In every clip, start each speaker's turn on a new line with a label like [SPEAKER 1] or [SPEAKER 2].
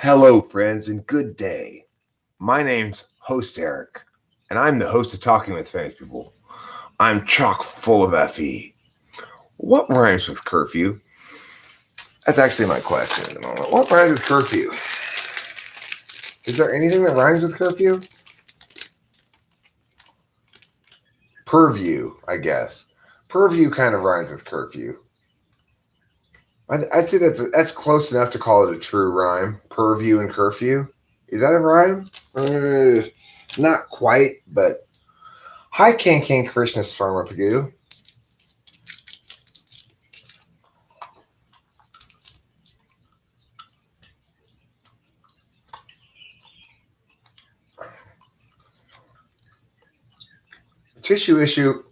[SPEAKER 1] Hello, friends, and good day. My name's Host Eric, and I'm the host of Talking with Famous People. I'm chock full of FE. What rhymes with curfew? That's actually my question at the moment. What rhymes with curfew? Is there anything that rhymes with curfew? Purview, I guess. Purview kind of rhymes with curfew. I'd say that's close enough to call it a true rhyme. Purview and curfew. Is that a rhyme? Not quite, but hi, King Krishna Sarmapagu. Tissue issue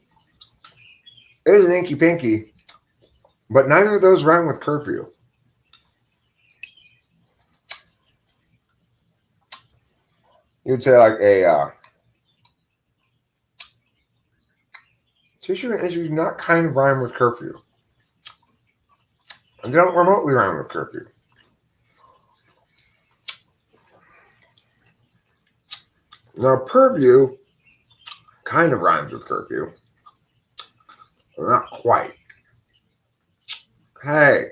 [SPEAKER 1] is an inky pinky, but neither of those rhyme with curfew. You'd say like a tissue and issue not kind of rhyme with curfew. And they don't remotely rhyme with curfew. Now, purview kind of rhymes with curfew, but not quite. Hey,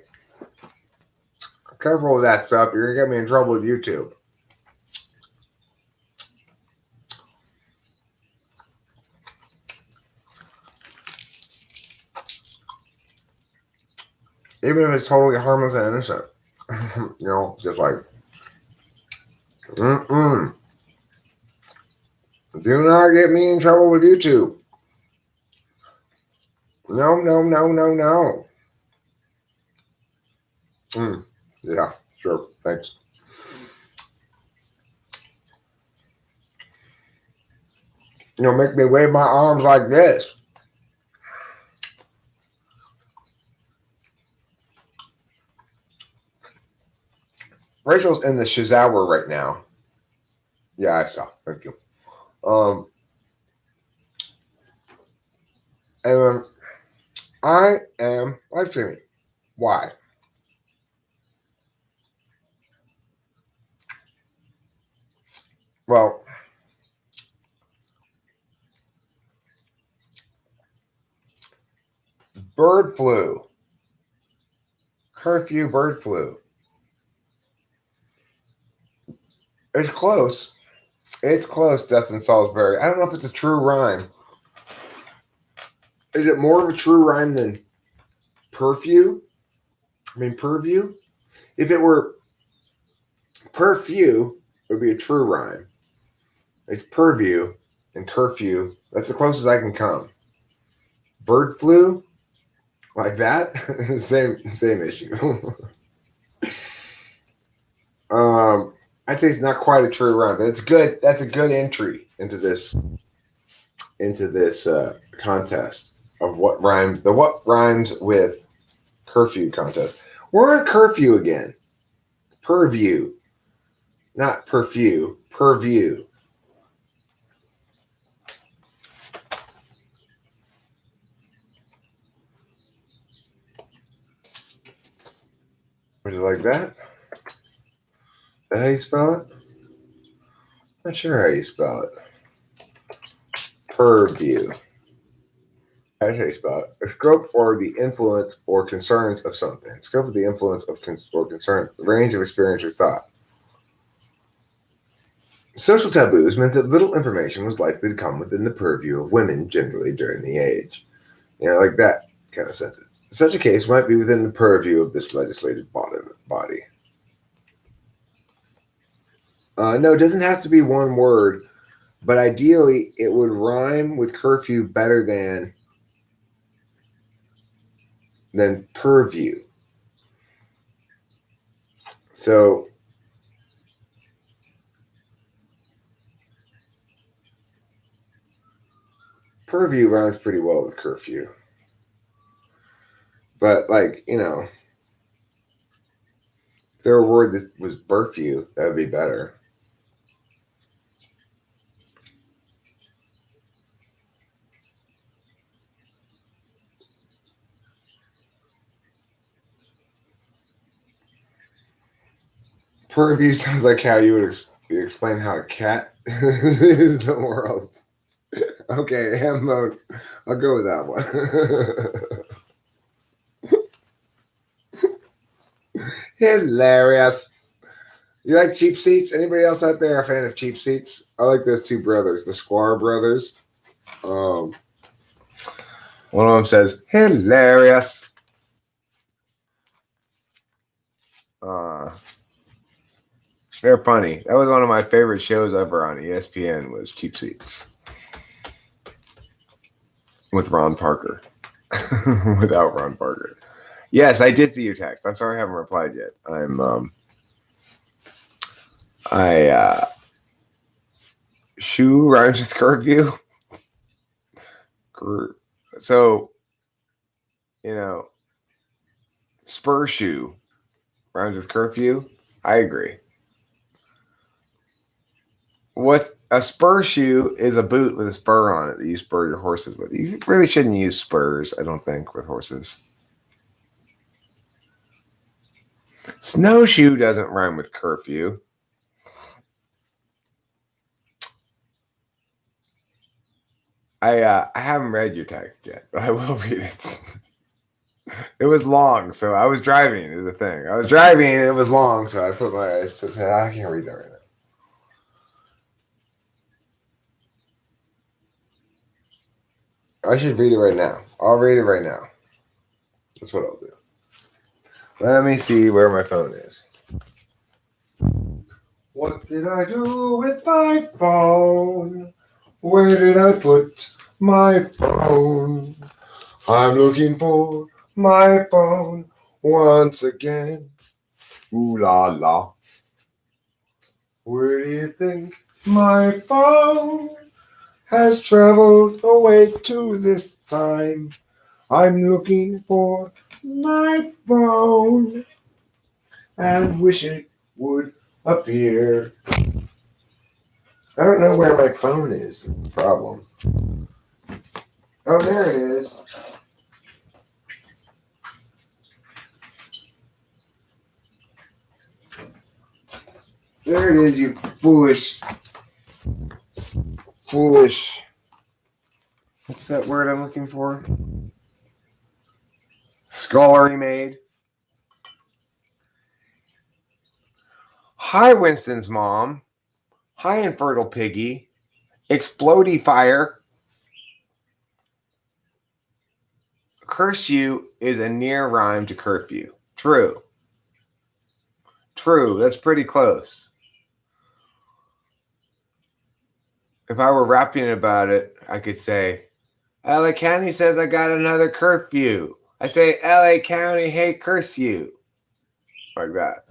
[SPEAKER 1] careful with that stuff. You're going to get me in trouble with YouTube. Even if it's totally harmless and innocent. Just like, do not get me in trouble with YouTube. No. Yeah, sure. Thanks. Make me wave my arms like this. Rachel's in the Shizawa right now. Yeah, I saw. Thank you. And I am live streaming. Why? Well, bird flu. Curfew bird flu. It's close. It's close, Dustin Salisbury. I don't know if it's a true rhyme. Is it more of a true rhyme than purview? If it were perfew, it would be a true rhyme. It's purview and curfew. That's the closest I can come. Bird flu, like that, same issue. I'd say it's not quite a true rhyme, but it's good. That's a good entry into this contest of what rhymes with curfew contest. We're on curfew again. Purview, not perfew. Purview. Was it like that? Is that how you spell it? Not sure how you spell it. Purview. That's how you spell it. A scope for the influence or concerns of something. Scope of the influence of or concern. The range of experience or thought. Social taboos meant that little information was likely to come within the purview of women generally during the age. Like that kind of sentence. Such a case might be within the purview of this legislative body. No, it doesn't have to be one word, but ideally it would rhyme with curfew better than purview. So purview rhymes pretty well with curfew. But if there were a word that was burfew, that would be better. Purview sounds like how you would explain how a cat is the world. Okay, ham mode. I'll go with that one. Hilarious. You like cheap seats? Anybody else out there a fan of cheap seats? I like those two brothers, the Squire brothers. One of them says, hilarious. They're funny. That was one of my favorite shows ever on ESPN was Cheap Seats. With Ron Parker. Without Ron Parker. Yes, I did see your text. I'm sorry I haven't replied yet. Shoe rhymes with curfew. So, spur shoe rhymes with curfew. I agree. What a spur shoe is a boot with a spur on it that you spur your horses with. You really shouldn't use spurs, I don't think, with horses. Snowshoe doesn't rhyme with curfew. I haven't read your text yet, but I will read it. It was long, so I was driving is the thing. I was driving and it was long, so I said, I can't read that right now. I should read it right now. I'll read it right now. That's what I'll do. Let me see where my phone is. What did I do with my phone? Where did I put my phone? I'm looking for my phone once again. Ooh la la. Where do you think my phone has traveled away to this time? I'm looking for my phone and wish it would appear. I don't know where my phone is. That's the problem. Oh, there it is. There it is, you foolish. What's that word I'm looking for? Scullery maid. Hi, Winston's mom. Hi, infertile piggy. Explodey fire. Curse you is a near rhyme to curfew. True. That's pretty close. If I were rapping about it, I could say, LA County says I got another curfew. I say, LA County, hey, curse you. Like that.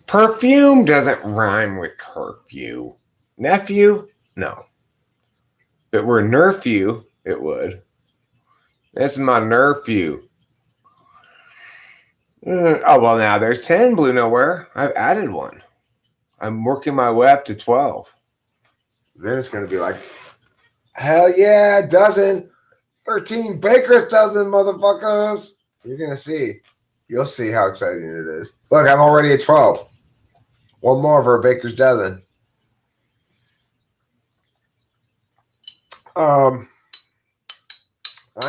[SPEAKER 1] Perfume doesn't rhyme with curfew. Nephew? No. If it were nerfew, it would. This is my nerfew. Oh, well, now there's 10 Blue Nowhere. I've added one. I'm working my way up to 12. Then it's going to be like, hell yeah, a dozen. 13 Baker's dozen, motherfuckers. You're going to see. You'll see how exciting it is. Look, I'm already at 12. One more for a Baker's dozen. I'm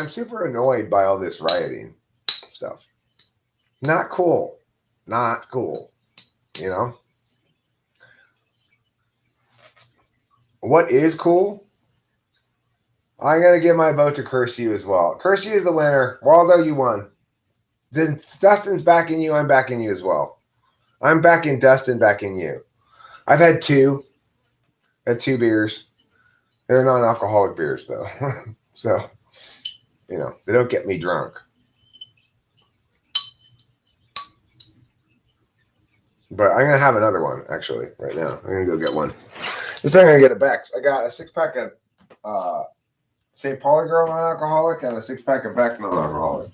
[SPEAKER 1] super annoyed by all this rioting stuff. Not cool. You know? What is cool? I'm going to give my vote to Curse You as well. Curse You is the winner. Waldo, you won. Then Dustin's backing you. I'm backing you as well. I'm backing Dustin, backing you. I've had two. Had 2 beers. They're non-alcoholic beers, though. So, they don't get me drunk. But I'm going to have another one, actually, right now. I'm going to go get one. This time I'm going to get a Beck's. I got a 6-pack of St. Pauli Girl non-alcoholic and a 6-pack of Beck's non-alcoholic.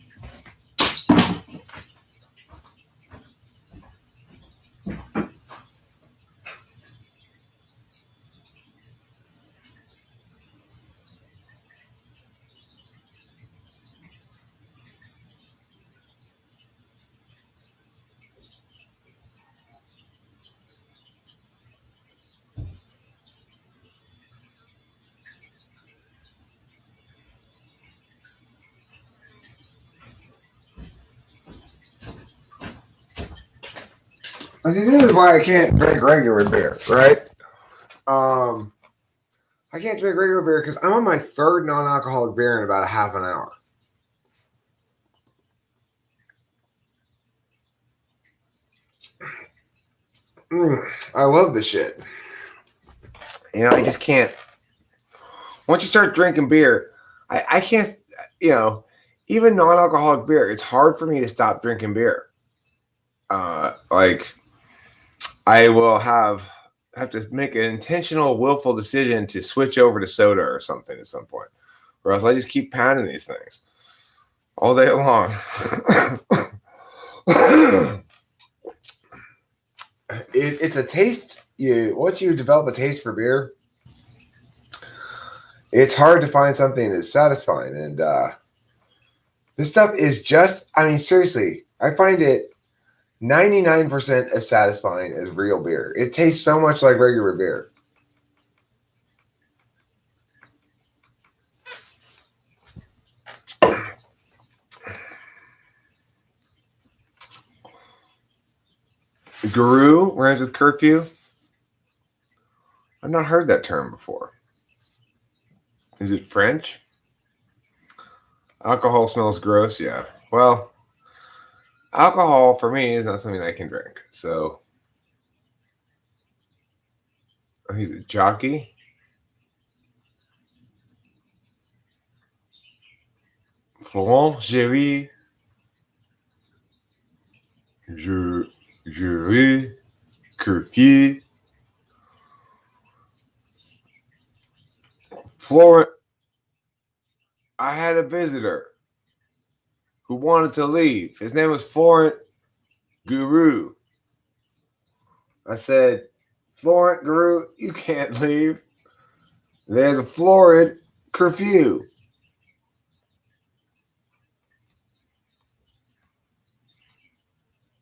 [SPEAKER 1] See, this is why I can't drink regular beer, right? I can't drink regular beer because I'm on my third non-alcoholic beer in about a half an hour. I love this shit. I just can't. Once you start drinking beer, I can't, even non-alcoholic beer, it's hard for me to stop drinking beer. Like I will have to make an intentional, willful decision to switch over to soda or something at some point, or else I just keep pounding these things all day long. It's a taste. Once you develop a taste for beer, it's hard to find something that's satisfying. And this stuff is just, I mean, seriously, I find it 99% as satisfying as real beer. It tastes so much like regular beer. Guru rhymes with curfew. I've not heard that term before. Is it French? Alcohol smells gross. Yeah. Well, alcohol for me is not something I can drink. So he's a jockey. Florent Géry. Jury. Curfew. Florent. I had a visitor who wanted to leave. His name was Florent Guru. I said, Florent Guru, you can't leave. There's a Florent curfew.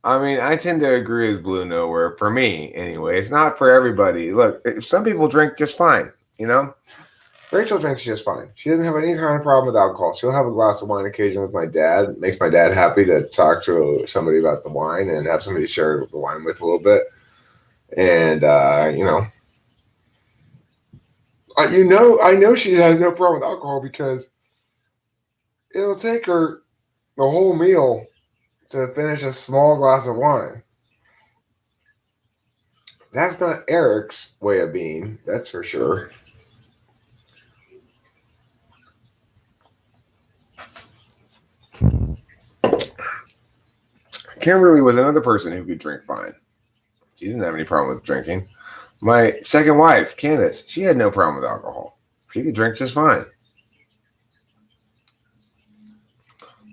[SPEAKER 1] I mean, I tend to agree with Blue Nowhere. For me, anyway. It's not for everybody. Look, some people drink just fine, Rachel drinks just fine. She doesn't have any kind of problem with alcohol. She'll have a glass of wine occasionally with my dad. It makes my dad happy to talk to somebody about the wine and have somebody share the wine with a little bit. And, I know she has no problem with alcohol because it'll take her the whole meal to finish a small glass of wine. That's not Eric's way of being, that's for sure. Kimberly was another person who could drink fine. She didn't have any problem with drinking. My second wife, Candace, she had no problem with alcohol. She could drink just fine.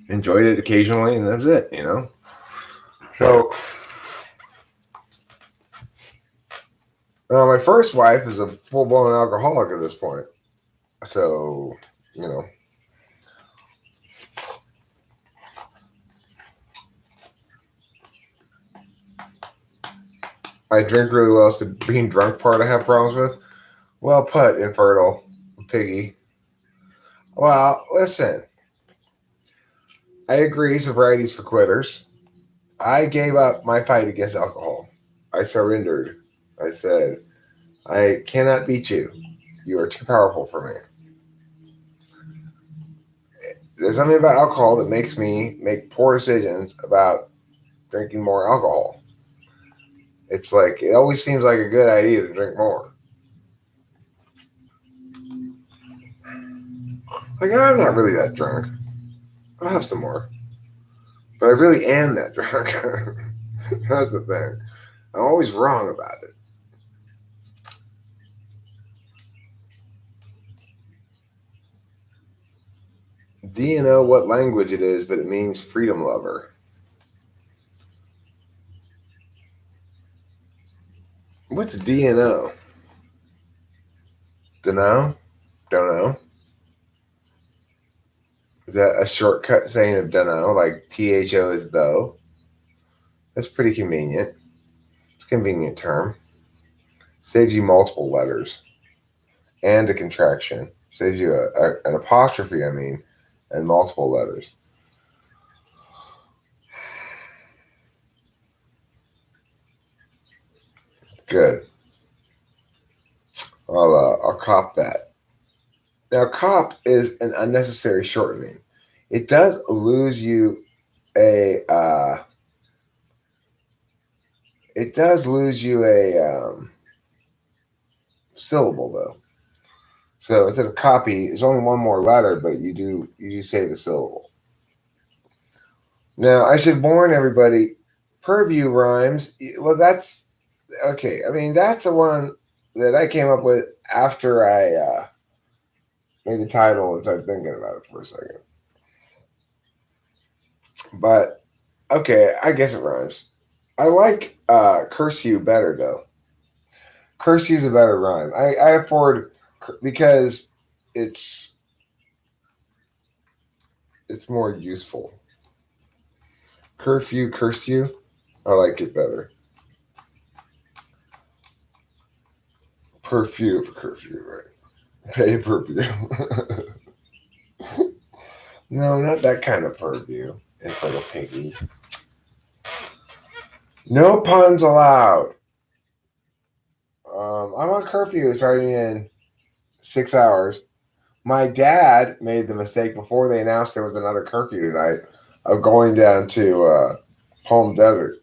[SPEAKER 1] Enjoyed it occasionally, and that's it, So, my first wife is a full-blown alcoholic at this point. So, I drink really well. It's the being drunk part I have problems with. Well put, infertile piggy. Well, listen. I agree, sobriety's for quitters. I gave up my fight against alcohol. I surrendered. I said, I cannot beat you. You are too powerful for me. There's something about alcohol that makes me make poor decisions about drinking more alcohol. It's like, it always seems like a good idea to drink more. Like, I'm not really that drunk. I'll have some more. But I really am that drunk. That's the thing. I'm always wrong about it. Do you know what language it is, but it means freedom lover? What's DNO? Dunno? Don't know. Is that a shortcut saying of dunno, like THO is though? That's pretty convenient. It's a convenient term. Saves you multiple letters and a contraction. Saves you an apostrophe, and multiple letters. Good. I'll cop that. Now, cop is an unnecessary shortening. It does lose you a. It does lose you a syllable though. So instead of copy, there's only one more letter, but you do save a syllable. Now, I should warn everybody, purview rhymes. Well, that's okay. I mean, that's the one that I came up with after I made the title and started thinking about it for a second. But okay, I guess it rhymes. I like curfew better though. Curfew's a better rhyme. I afford because it's more useful. Curfew. I like it better. Curfew for curfew, right? Pay per view. No, not that kind of purview. It's like a piggy. No puns allowed. I'm on curfew starting in 6 hours. My dad made the mistake before they announced there was another curfew tonight of going down to Palm Desert.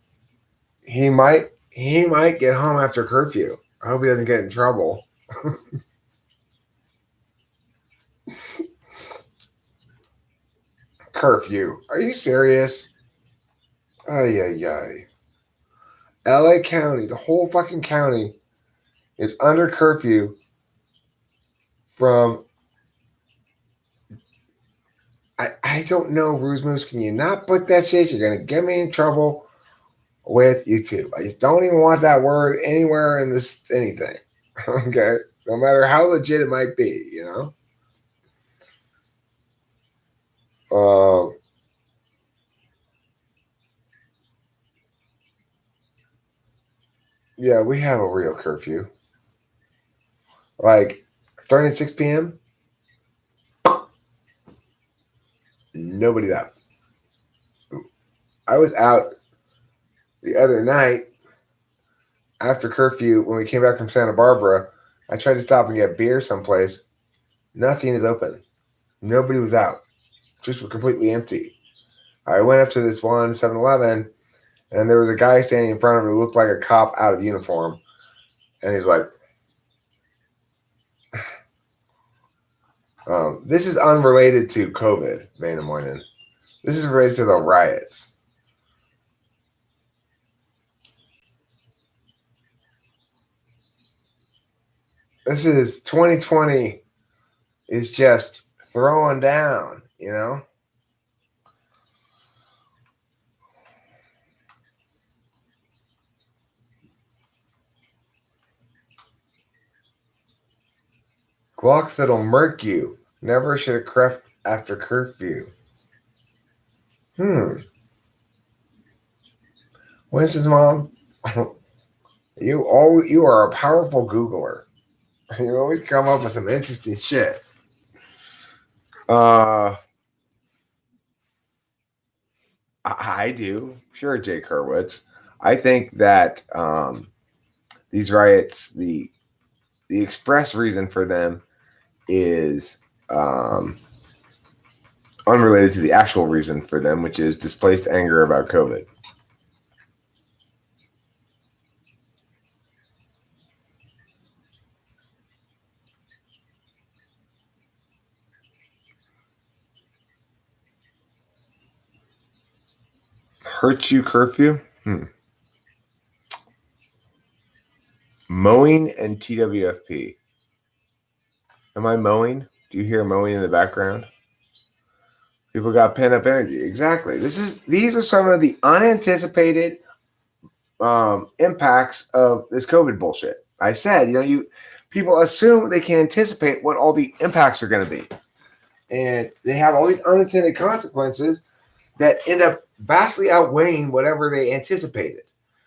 [SPEAKER 1] He might get home after curfew. I hope he doesn't get in trouble. Curfew. Are you serious? Ay, ay, ay. LA County, the whole fucking county is under curfew from. I don't know, Ruse Moose. Can you not put that shit? You're going to get me in trouble with YouTube. I just don't even want that word anywhere in this anything. Okay? No matter how legit it might be, you know? Yeah, we have a real curfew. Like, starting at 6 p.m., nobody's out. I was out the other night after curfew when we came back from Santa Barbara. I tried to stop and get beer someplace. Nothing is open. Nobody was out. Just completely empty. I went up to this one 7-Eleven, and there was a guy standing in front of it who looked like a cop out of uniform. And he's like, this is unrelated to COVID, Vainamoinen. This is related to the riots. This is 2020 is just throwing down, you know? Glocks that'll murk you. Never should have crept after curfew. Winston's mom, you are a powerful Googler. You always come up with some interesting shit. I do. Sure, Jake Hurwitz. I think that these riots, the express reason for them is unrelated to the actual reason for them, which is displaced anger about COVID. Hurt you curfew? Mowing and TWFP. Am I mowing? Do you hear mowing in the background? People got pent up energy. Exactly. These are some of the unanticipated impacts of this COVID bullshit. I said, people assume they can anticipate what all the impacts are going to be, and they have all these unintended consequences that end up vastly outweighing whatever they anticipated.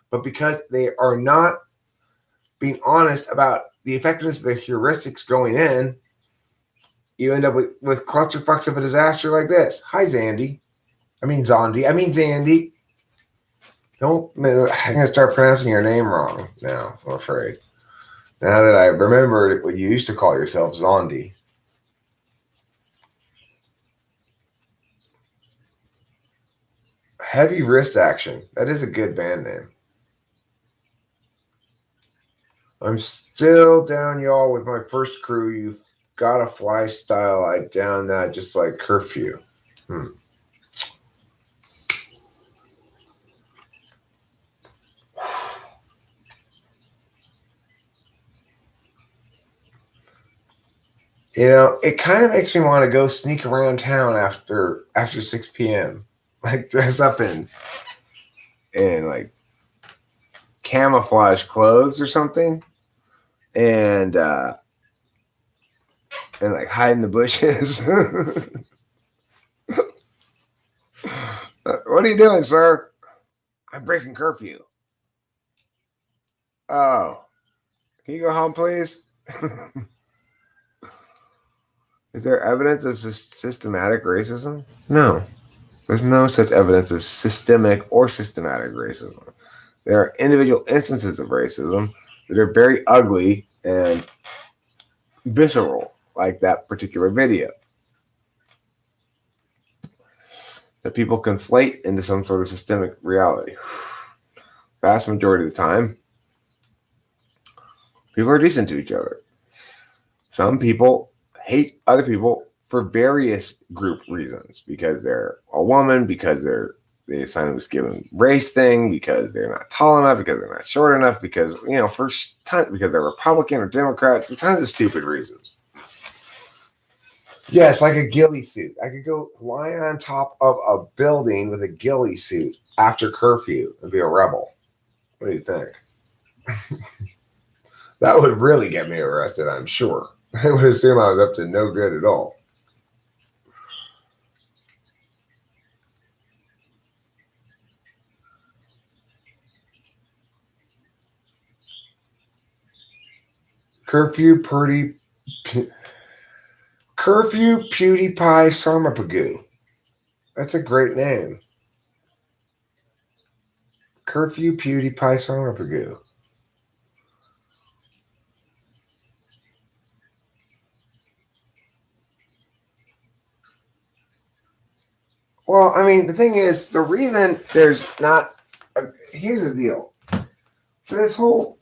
[SPEAKER 1] But because they are not being honest about the effectiveness of their heuristics going in, you end up with clusterfucks of a disaster like this. Hi, Zandy. I mean Zandy. I'm gonna start pronouncing your name wrong now. I'm afraid. Now that I remembered what you used to call yourself, Zondi. Heavy Wrist Action. That is a good band name. I'm still down, y'all, with my first crew. You've gotta fly style. I down that just like Curfew. It kind of makes me want to go sneak around town after 6 p.m. Like dress up in like camouflage clothes or something, and like hide in the bushes. What are you doing, sir? I'm breaking curfew. Oh, can you go home, please? Is there evidence of systematic racism? No. There's no such evidence of systemic or systematic racism. There are individual instances of racism that are very ugly and visceral, like that particular video, that people conflate into some sort of systemic reality. Vast majority of the time, people are decent to each other. Some people hate other people for various group reasons, because they're a woman, because they assign this given race thing, because they're not tall enough, because they're not short enough, because because they're Republican or Democrat, for tons of stupid reasons. Yes, like a ghillie suit. I could go lie on top of a building with a ghillie suit after curfew and be a rebel. What do you think? That would really get me arrested, I'm sure. They would assume I was up to no good at all. Curfew, Curfew, PewDiePie, Sarmapagoo. That's a great name. Curfew, PewDiePie, Sarmapagoo. Well, I mean, the thing is, the reason there's not. Here's the deal. For this whole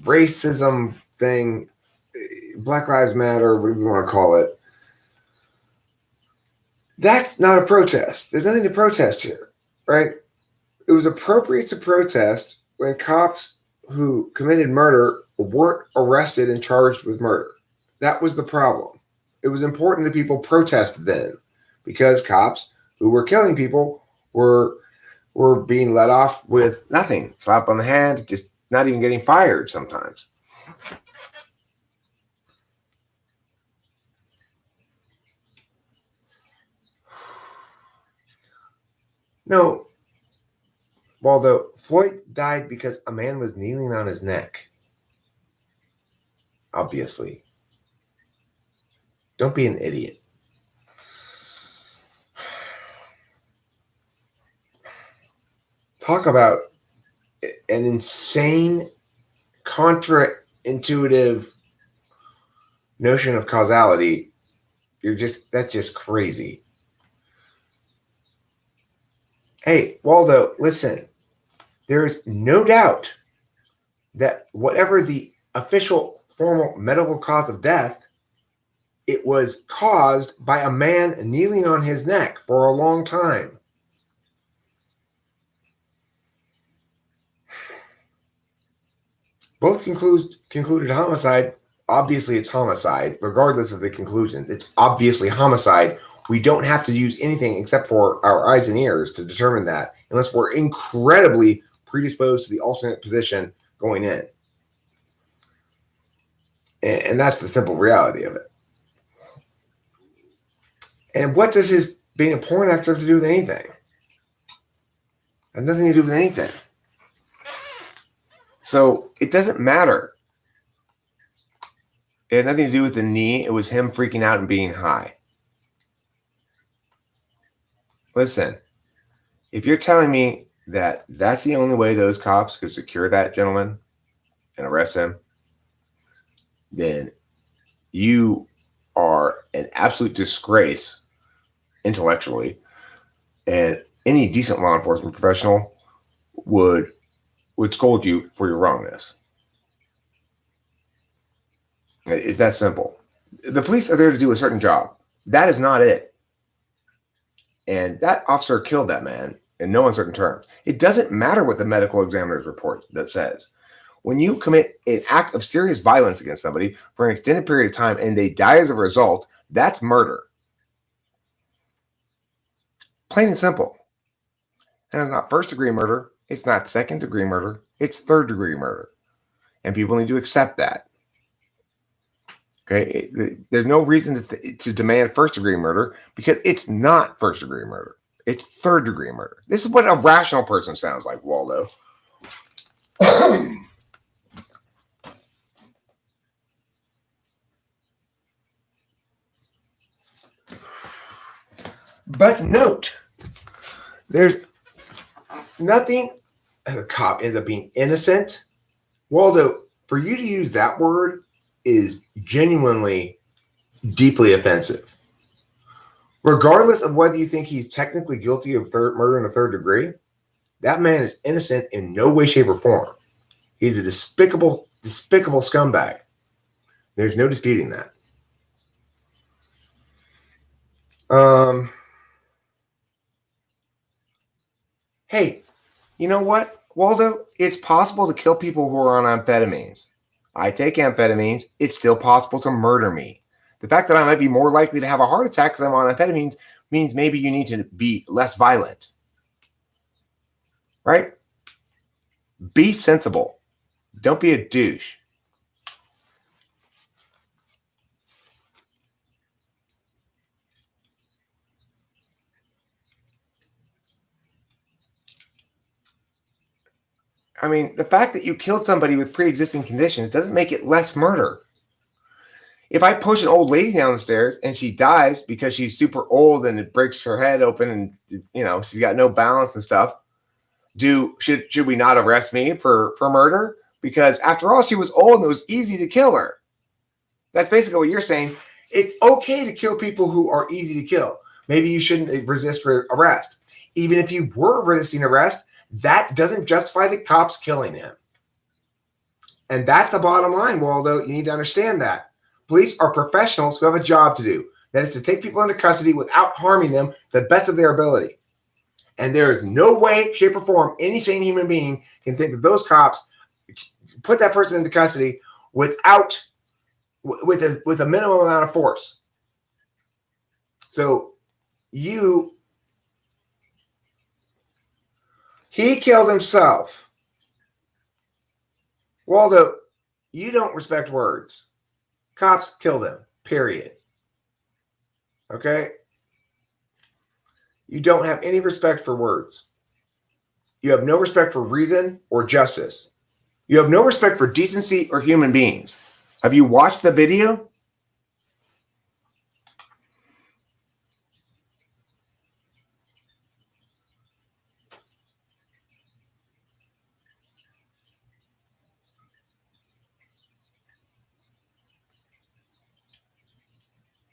[SPEAKER 1] racism thing, Black Lives Matter, whatever you want to call it, that's not a protest. There's nothing to protest here, right? It was appropriate to protest when cops who committed murder weren't arrested and charged with murder. That was the problem. It was important that people protest then, because cops who were killing people were being let off with nothing, slap on the hand, just not even getting fired sometimes. No, Waldo, Floyd died because a man was kneeling on his neck. Obviously. Don't be an idiot. Talk about an insane, contra-intuitive notion of causality. That's just crazy. Hey, Waldo, listen. There is no doubt that whatever the official formal medical cause of death, it was caused by a man kneeling on his neck for a long time. Both concluded homicide. Obviously, it's homicide, regardless of the conclusions. It's obviously homicide. We don't have to use anything except for our eyes and ears to determine that, unless we're incredibly predisposed to the alternate position going in. And that's the simple reality of it. And what does his being a porn actor have to do with anything? It has nothing to do with anything. So it doesn't matter. It had nothing to do with the knee. It was him freaking out and being high. Listen, if you're telling me that that's the only way those cops could secure that gentleman and arrest him, then you are an absolute disgrace intellectually, and any decent law enforcement professional would scold you for your wrongness. It's that simple. The police are there to do a certain job. That is not it. And that officer killed that man in no uncertain terms. It doesn't matter what the medical examiner's report that says. When you commit an act of serious violence against somebody for an extended period of time and they die as a result, that's murder. Plain and simple. And it's not first-degree murder. It's not second-degree murder. It's third-degree murder. And people need to accept that. Okay, there's no reason to demand first-degree murder because it's not first-degree murder. It's third-degree murder. This is what a rational person sounds like, Waldo. But note, there's nothing. A cop ends up being innocent. Waldo, for you to use that word is genuinely deeply offensive. Regardless of whether you think he's technically guilty of murder in the third degree, that man is innocent in no way, shape, or form. He's a despicable scumbag. There's no disputing that. Hey, you know what, Waldo? It's possible to kill people who are on amphetamines. I take amphetamines. It's still possible to murder me. The fact that I might be more likely to have a heart attack because I'm on amphetamines means maybe you need to be less violent. Right? Be sensible. Don't be a douche. I mean, the fact that you killed somebody with pre-existing conditions doesn't make it less murder. If I push an old lady down the stairs and she dies because she's super old and it breaks her head open and, you know, she's got no balance and stuff, should we not arrest me for murder? Because after all, she was old and it was easy to kill her. That's basically what you're saying. It's okay to kill people who are easy to kill. Maybe you shouldn't resist for arrest. Even if you were resisting arrest, that doesn't justify the cops killing him. And that's the bottom line, Waldo. You need to understand that. Police are professionals who have a job to do. That is to take people into custody without harming them to the best of their ability. And there is no way, shape, or form any sane human being can think that those cops put that person into custody with a minimum amount of force. So he killed himself. Waldo, you don't respect words. Cops killed him, period. Okay? You don't have any respect for words. You have no respect for reason or justice. You have no respect for decency or human beings. Have you watched the video?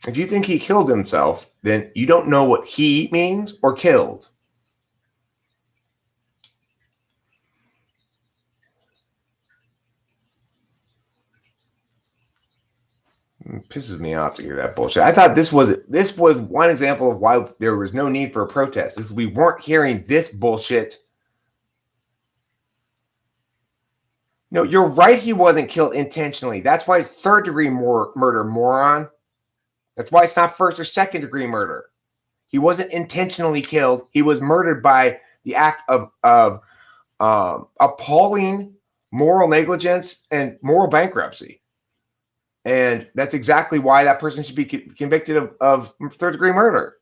[SPEAKER 1] If you think he killed himself, then you don't know what he means or killed. It pisses me off to hear that bullshit. I thought this was one example of why there was no need for a protest. We weren't hearing this bullshit. No, you're right. He wasn't killed intentionally. That's why it's third-degree murder, moron. That's why it's not first or second-degree murder. He wasn't intentionally killed. He was murdered by the act of appalling moral negligence and moral bankruptcy. And that's exactly why that person should be convicted of third-degree murder.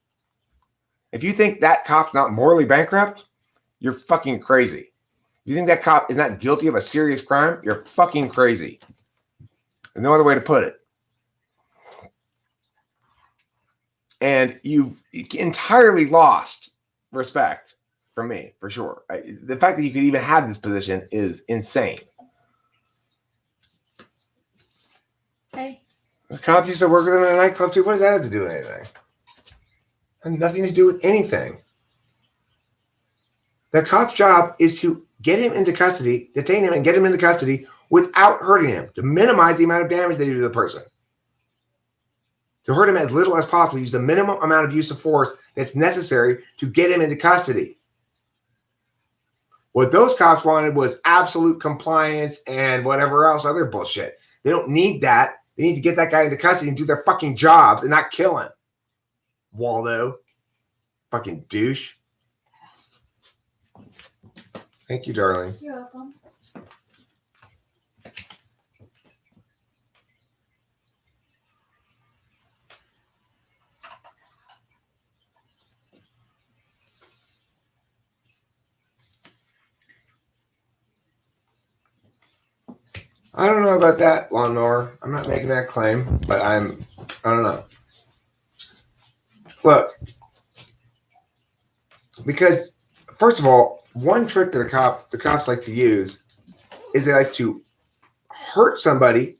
[SPEAKER 1] If you think that cop's not morally bankrupt, you're fucking crazy. If you think that cop is not guilty of a serious crime, you're fucking crazy. There's no other way to put it. And you've entirely lost respect from me, for sure. The fact that you could even have this position is insane.
[SPEAKER 2] Hey.
[SPEAKER 1] The cops used to work with him in a nightclub too. What does that have to do with anything? It has nothing to do with anything. The cop's job is to get him into custody, detain him, and get him into custody without hurting him, to minimize the amount of damage they do to the person. To hurt him as little as possible, use the minimum amount of use of force that's necessary to get him into custody. What those cops wanted was absolute compliance and whatever else, other bullshit. They don't need that. They need to get that guy into custody and do their fucking jobs and not kill him. Waldo. Fucking douche. Thank you, darling.
[SPEAKER 2] You're welcome.
[SPEAKER 1] I don't know about that, lawnmower. I'm not making that claim, but I don't know. Look, because first of all, one trick that the cops like to use is they like to hurt somebody,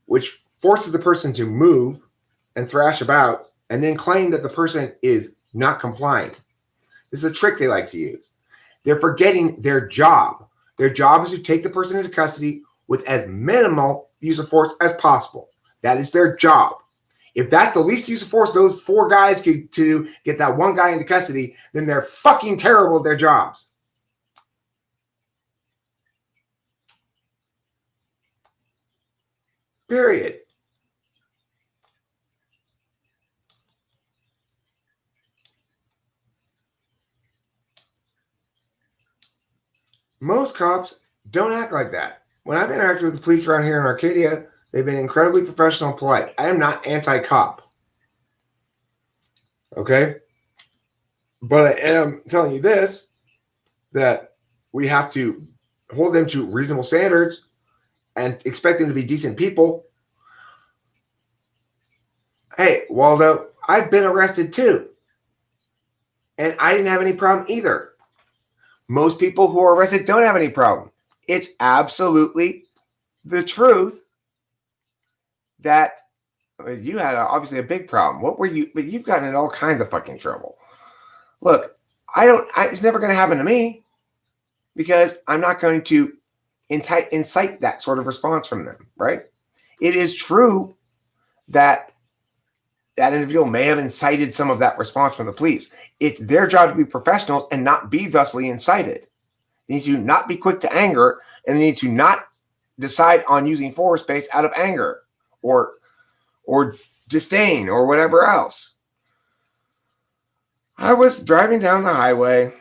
[SPEAKER 1] which forces the person to move and thrash about, and then claim that the person is not complying. This is a trick they like to use. They're forgetting their job. Their job is to take the person into custody with as minimal use of force as possible. That is their job. If that's the least use of force those four guys could to get that one guy into custody, then they're fucking terrible at their jobs. Period. Most cops don't act like that. When I've interacted with the police around here in Arcadia, they've been incredibly professional and polite. I am not anti-cop. Okay? But I am telling you this, that we have to hold them to reasonable standards and expect them to be decent people. Hey, Waldo, I've been arrested too. And I didn't have any problem either. Most people who are arrested don't have any problem. It's absolutely the truth that you had obviously a big problem. What were you? But you've gotten in all kinds of fucking trouble. Look, it's never going to happen to me because I'm not going to incite that sort of response from them, right? It is true that that individual may have incited some of that response from the police. It's their job to be professionals and not be thusly incited. They need to not be quick to anger, and they need to not decide on using force based out of anger or disdain or whatever else. I was driving down the highway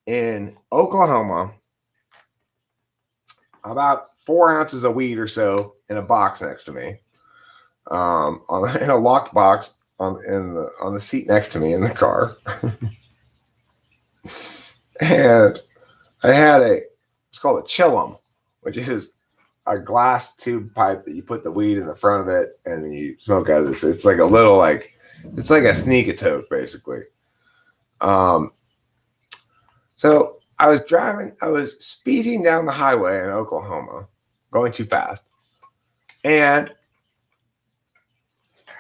[SPEAKER 1] in Oklahoma, about 4 ounces of weed or so in a box next to me, in a locked box on the seat next to me in the car, and I had it's called a chillum, which is a glass tube pipe that you put the weed in the front of it and then you smoke out of this. It's like it's like a sneak-a-toke, basically. So I was speeding down the highway in Oklahoma, going too fast, and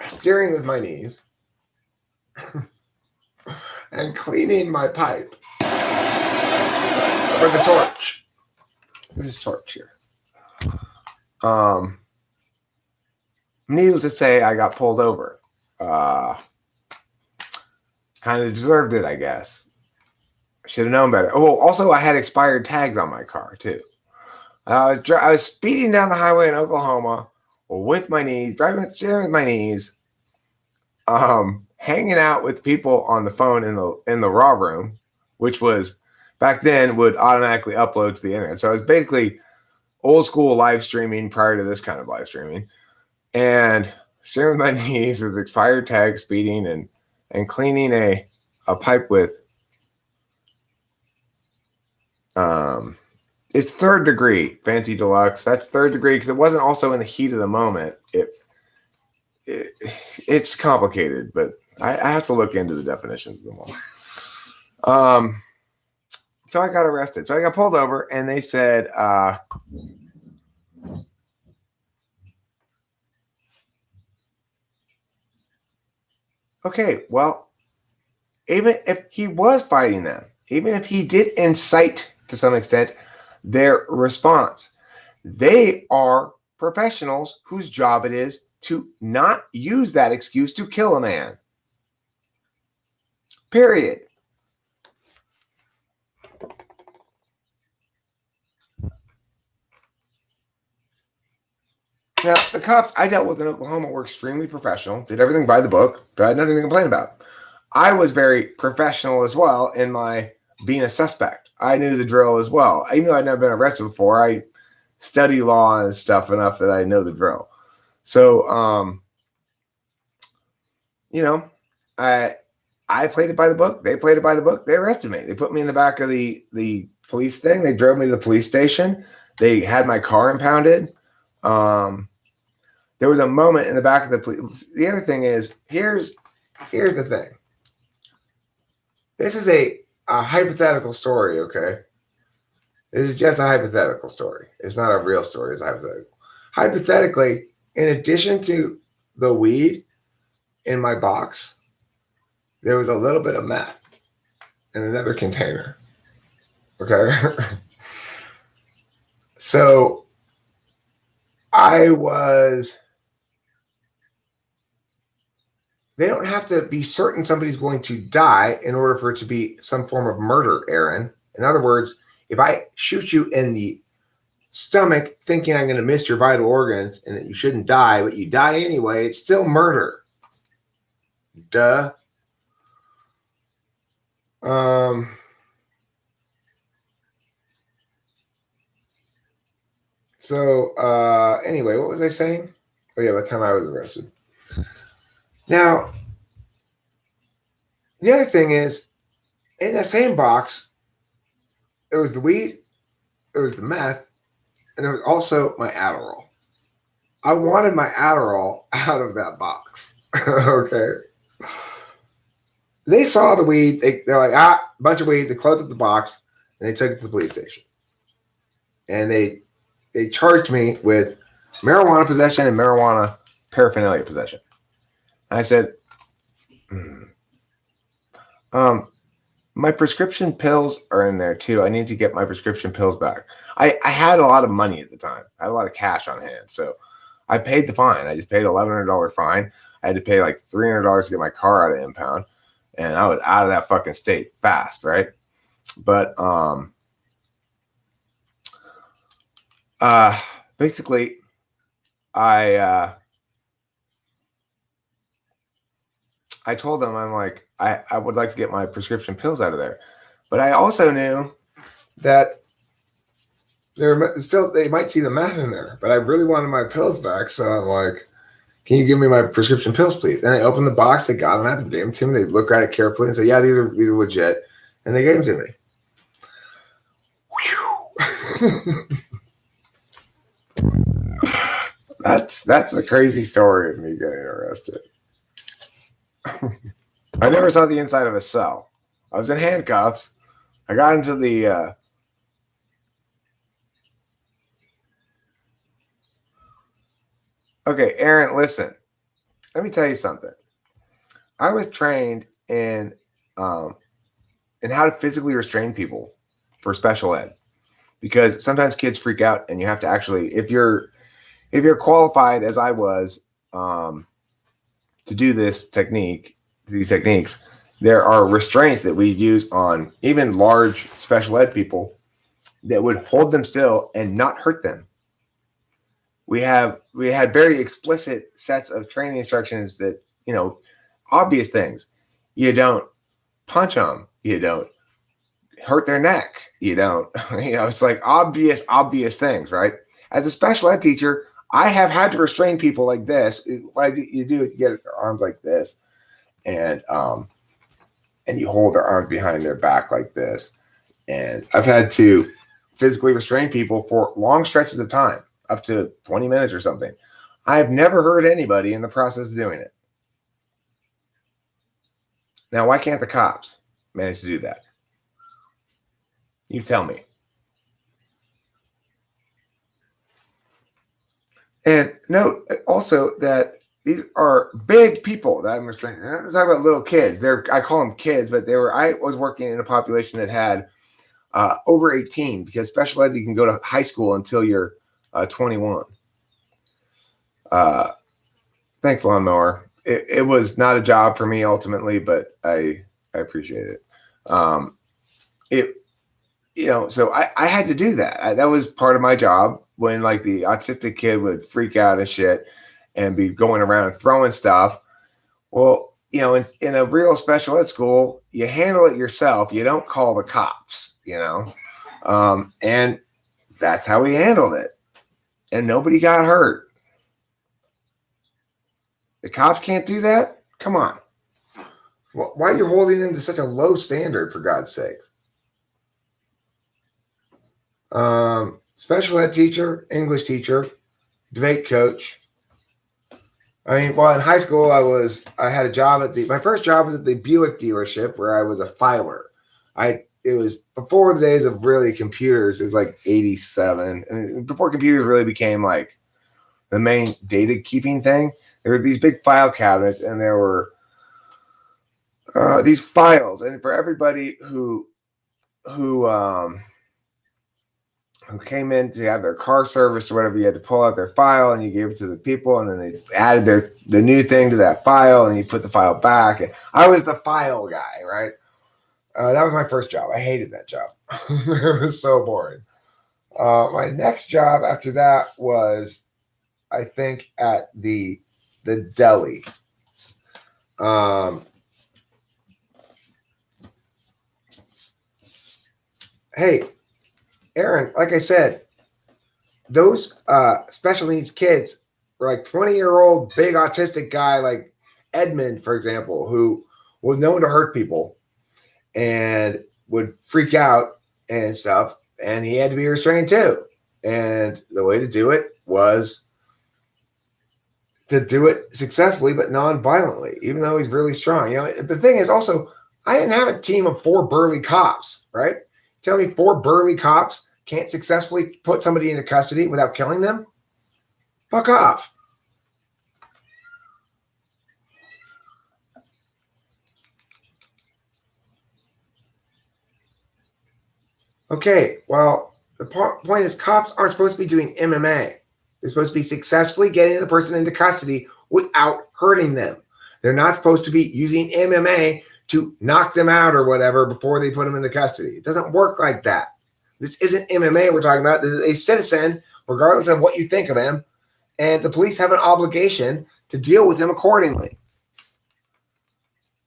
[SPEAKER 1] steering with my knees and cleaning my pipe. Or the torch. This is torch here. Needless to say, I got pulled over. Kind of deserved it, I guess. I should have known better. Oh, also, I had expired tags on my car, too. I was speeding down the highway in Oklahoma with my knees, steering with my knees, hanging out with people on the phone in the raw room, which was back then would automatically upload to the internet. So I was basically old school live streaming prior to this kind of live streaming, and steering with my knees with expired tags, speeding and cleaning a pipe with it's third degree fancy deluxe. That's third degree because it wasn't also in the heat of the moment. It's complicated, but I have to look into the definitions of them all. So I got arrested. So I got pulled over, and they said, okay, well, even if he was fighting them, even if he did incite to some extent their response, they are professionals whose job it is to not use that excuse to kill a man. Period. Now, the cops I dealt with in Oklahoma were extremely professional, did everything by the book, but I had nothing to complain about. I was very professional as well in my being a suspect. I knew the drill as well. Even though I'd never been arrested before, I study law and stuff enough that I know the drill. So, you know, I played it by the book. They played it by the book. They arrested me. They put me in the back of the police thing. They drove me to the police station. They had my car impounded. There was a moment in the back of the police. The other thing is, here's the thing. This is a hypothetical story, okay? This is just a hypothetical story. It's not a real story. It's hypothetical. Hypothetically, in addition to the weed in my box, there was a little bit of meth in another container. Okay? So they don't have to be certain somebody's going to die in order for it to be some form of murder, Aaron. In other words, if I shoot you in the stomach thinking I'm going to miss your vital organs and that you shouldn't die, but you die anyway, it's still murder. Duh. Anyway, what was I saying? Oh yeah, by the time I was arrested. Now, the other thing is, in that same box, there was the weed, there was the meth, and there was also my Adderall. I wanted my Adderall out of that box. Okay. They saw the weed. They're like, a bunch of weed. They closed up the box, and they took it to the police station. And they charged me with marijuana possession and marijuana paraphernalia possession. I said, my prescription pills are in there too. I need to get my prescription pills back. I had a lot of money at the time. I had a lot of cash on hand. So I paid the fine. I just paid $1,100 fine. I had to pay like $300 to get my car out of impound. And I was out of that fucking state fast, right? But basically, I told them, I'm like, I would like to get my prescription pills out of there. But I also knew that they might see the meth in there, but I really wanted my pills back. So I'm like, can you give me my prescription pills, please? And they opened the box, they got them out, they gave them to me. They looked at it carefully and said, yeah, these are legit. And they gave them to me. That's the crazy story of me getting arrested. I never saw the inside of a cell. I was in handcuffs. I got into the okay, Aaron, listen. Let me tell you something. I was trained in how to physically restrain people for special ed, because sometimes kids freak out, and you have to actually, if you're qualified as I was to do these techniques, there are restraints that we use on even large special ed people that would hold them still and not hurt them. We had very explicit sets of training instructions that, obvious things. You don't punch them. You don't hurt their neck. You don't, it's like obvious things, right? As a special ed teacher, I have had to restrain people like this. What you do is you get their arms like this, and you hold their arms behind their back like this. And I've had to physically restrain people for long stretches of time, up to 20 minutes or something. I've never hurt anybody in the process of doing it. Now, why can't the cops manage to do that? You tell me. And note also that these are big people that I'm restraining. I'm not talking about little kids. I call them kids, but I was working in a population that had over 18, because special ed, you can go to high school until you're 21. Thanks, lawnmower. It was not a job for me ultimately, but I appreciate it. So I had to do that. That was part of my job, when like the autistic kid would freak out and shit and be going around throwing stuff. Well, in a real special ed school, you handle it yourself. You don't call the cops, and that's how we handled it. And nobody got hurt. The cops can't do that? Come on. Why are you holding them to such a low standard, for God's sakes? Special ed teacher, English teacher, debate coach. I mean, well, in high school, I had a job my first job was at the Buick dealership, where I was a filer. It was before the days of really computers. It was like 87. And before computers really became like the main data keeping thing. There were these big file cabinets, and there were these files. And for everybody who came in to have their car serviced or whatever, you had to pull out their file and you gave it to the people, and then they added the new thing to that file, and you put the file back. And I was the file guy, right? That was my first job. I hated that job. It was so boring. My next job after that was, I think, at the deli. Hey, Aaron, like I said, those special needs kids were like 20-year-old big autistic guy like Edmund, for example, who was known to hurt people and would freak out and stuff. And he had to be restrained too. And the way to do it was to do it successfully, but non-violently, even though he's really strong. The thing is also, I didn't have a team of 4 burly cops, right? Tell me 4 burly cops can't successfully put somebody into custody without killing them? Fuck off. Okay, well, the point is, cops aren't supposed to be doing MMA. They're supposed to be successfully getting the person into custody without hurting them. They're not supposed to be using MMA to knock them out or whatever before they put them into custody. It doesn't work like that. This isn't MMA we're talking about. This is a citizen, regardless of what you think of him, and the police have an obligation to deal with him accordingly.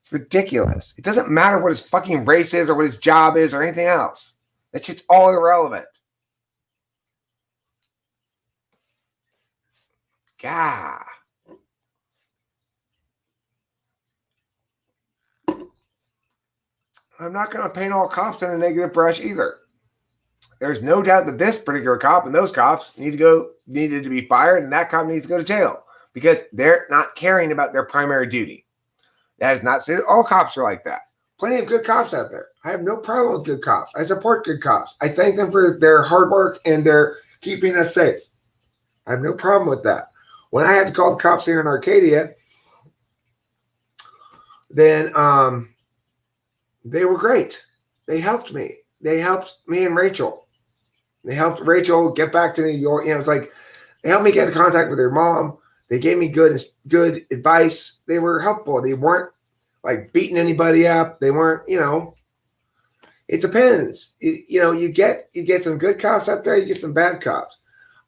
[SPEAKER 1] It's ridiculous. It doesn't matter what his fucking race is or what his job is or anything else. That shit's all irrelevant. God. I'm not going to paint all cops in a negative brush either. There's no doubt that this particular cop and those cops needed to be fired, and that cop needs to go to jail because they're not caring about their primary duty. That is not to say that all cops are like that. Plenty of good cops out there. I have no problem with good cops. I support good cops. I thank them for their hard work and their keeping us safe. I have no problem with that. When I had to call the cops here in Arcadia, then they were great. They helped me. They helped me and Rachel. They helped Rachel get back to New York. It's like they helped me get in contact with her mom. They gave me good advice. They were helpful. They weren't like beating anybody up. They weren't, it depends. You get some good cops out there. You get some bad cops.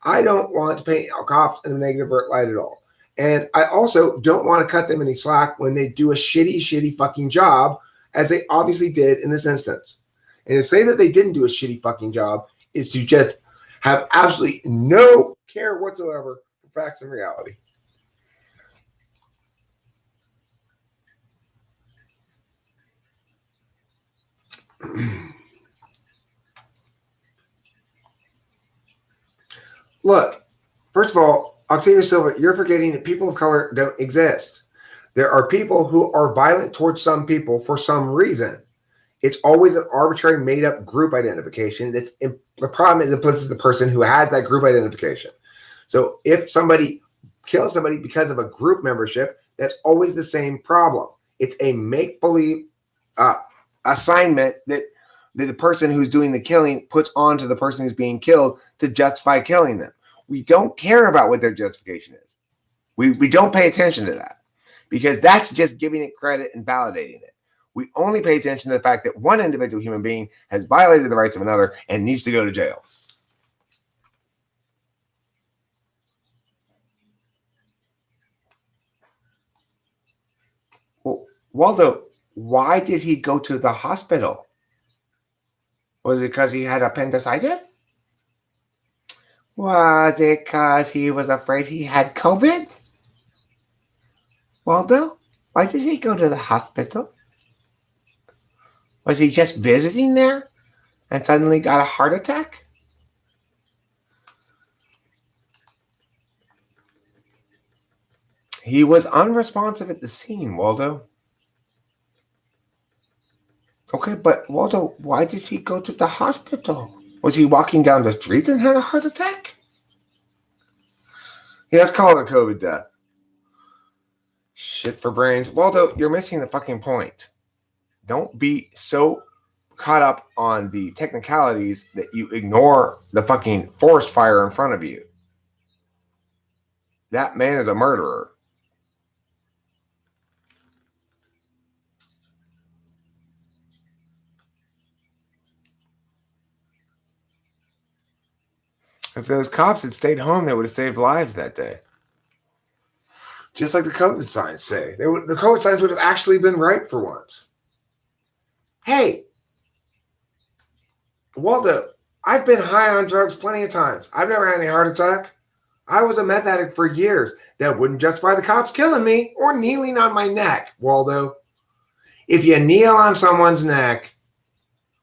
[SPEAKER 1] I don't want to paint cops in a negative light at all. And I also don't want to cut them any slack when they do a shitty fucking job, as they obviously did in this instance. And to say that they didn't do a shitty fucking job is to just have absolutely no care whatsoever for facts and reality. Look, first of all, Octavia Silva, you're forgetting that people of color don't exist. There are people who are violent towards some people for some reason. It's always an arbitrary, made-up group identification. The problem is implicit the person who has that group identification. So if somebody kills somebody because of a group membership, that's always the same problem. It's a make-believe assignment that the person who's doing the killing puts onto the person who's being killed to justify killing them. We don't care about what their justification is. We don't pay attention to that because that's just giving it credit and validating it. We only pay attention to the fact that one individual human being has violated the rights of another and needs to go to jail. Well, Waldo, why did he go to the hospital? Was it because he had appendicitis? Was it because he was afraid he had COVID? Waldo, why did he go to the hospital? Was he just visiting there and suddenly got a heart attack? He was unresponsive at the scene, Waldo. Okay, but Waldo, why did he go to the hospital? Was he walking down the street and had a heart attack? Yeah, let's call it a COVID death. Shit for brains. Waldo, you're missing the fucking point. Don't be so caught up on the technicalities that you ignore the fucking forest fire in front of you. That man is a murderer. If those cops had stayed home, they would have saved lives that day. Just like the COVID signs say. The COVID signs would have actually been right for once. Hey, Waldo, I've been high on drugs plenty of times. I've never had any heart attack. I was a meth addict for years. That wouldn't justify the cops killing me or kneeling on my neck, Waldo. If you kneel on someone's neck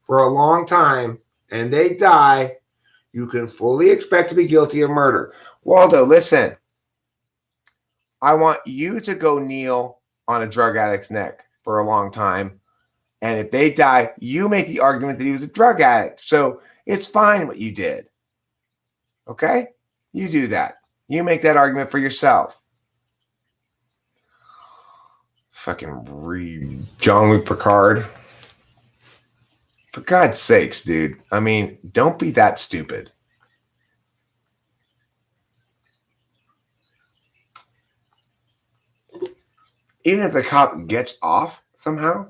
[SPEAKER 1] for a long time and they die, you can fully expect to be guilty of murder. Waldo, listen. I want you to go kneel on a drug addict's neck for a long time. And if they die, you make the argument that he was a drug addict. So it's fine what you did. Okay? You do that. You make that argument for yourself. Fucking Jean-Luc Picard. For God's sakes, dude. I mean, don't be that stupid. Even if the cop gets off somehow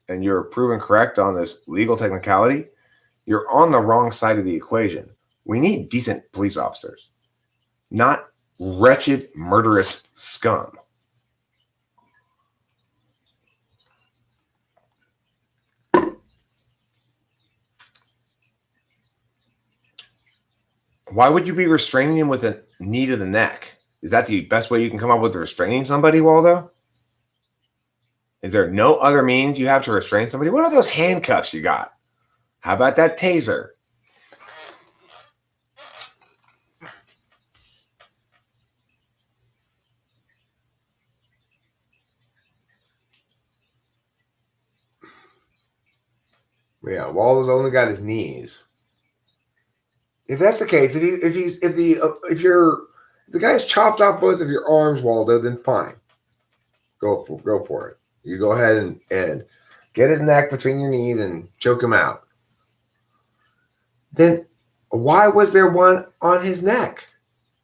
[SPEAKER 1] and you're proven correct on this legal technicality, you're on the wrong side of the equation. We need decent police officers, not wretched, murderous scum. Why would you be restraining him with a knee to the neck? Is that the best way you can come up with restraining somebody, Waldo? Is there no other means you have to restrain somebody? What are those handcuffs you got? How about that taser? Yeah, Waldo's only got his knees. If that's the case, if the guy's chopped off both of your arms, Waldo, then fine. Go for it. You go ahead and get his neck between your knees and choke him out. Then why was there one on his neck?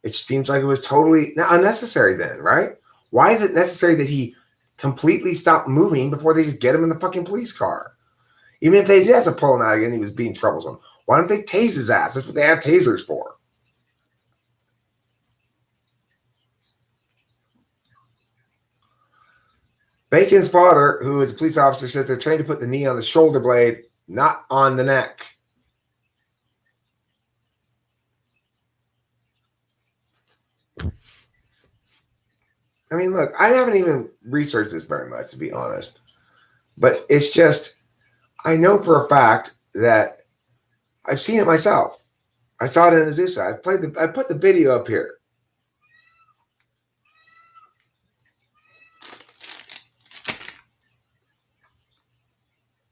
[SPEAKER 1] It seems like it was totally unnecessary then, right? Why is it necessary that he completely stop moving before they just get him in the fucking police car? Even if they did have to pull him out again, he was being troublesome. Why don't they tase his ass? That's what they have tasers for. Bacon's father, who is a police officer, says they're trained to put the knee on the shoulder blade, not on the neck. I mean, look, I haven't even researched this very much, to be honest. But it's just, I know for a fact that I've seen it myself. I saw it in Azusa. I put the video up here.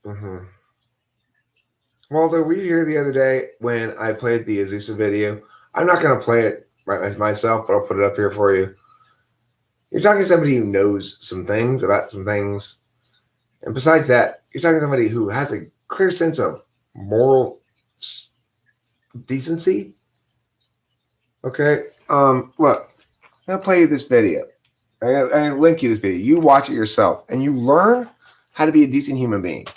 [SPEAKER 1] Mm-hmm. Waldo, were you here the other day when I played the Azusa video? I'm not going to play it myself, but I'll put it up here for you. You're talking to somebody who knows some things about some things. And besides that, you're talking to somebody who has a clear sense of moral decency. Okay? Look, I'm going to play you this video. I'm going to link you this video. You watch it yourself, and you learn how to be a decent human being.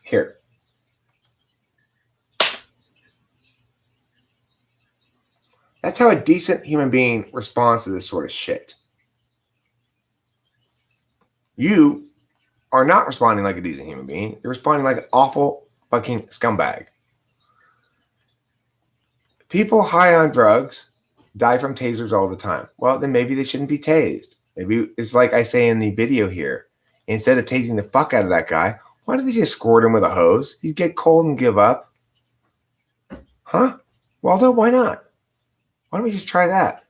[SPEAKER 1] Here. That's how a decent human being responds to this sort of shit. You are not responding like a decent human being. You're responding like an awful fucking scumbag. People high on drugs die from tasers all the time. Well, then maybe they shouldn't be tased. Maybe it's like I say in the video here. Instead of tasing the fuck out of that guy, why don't they just squirt him with a hose? He'd get cold and give up. Huh? Waldo, why not? Why don't we just try that?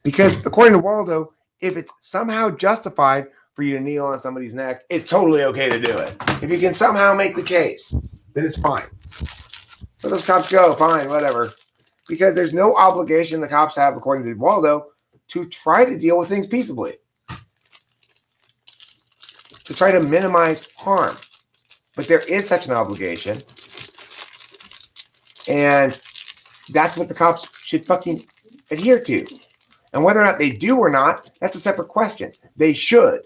[SPEAKER 1] Because according to Waldo, if it's somehow justified for you to kneel on somebody's neck, it's totally okay to do it. If you can somehow make the case, then it's fine. Let those cops go, fine, whatever. Because there's no obligation the cops have, according to Waldo, to try to deal with things peaceably. To try to minimize harm. But there is such an obligation. And that's what the cops should fucking adhere to. And whether or not they do or not, that's a separate question. They should.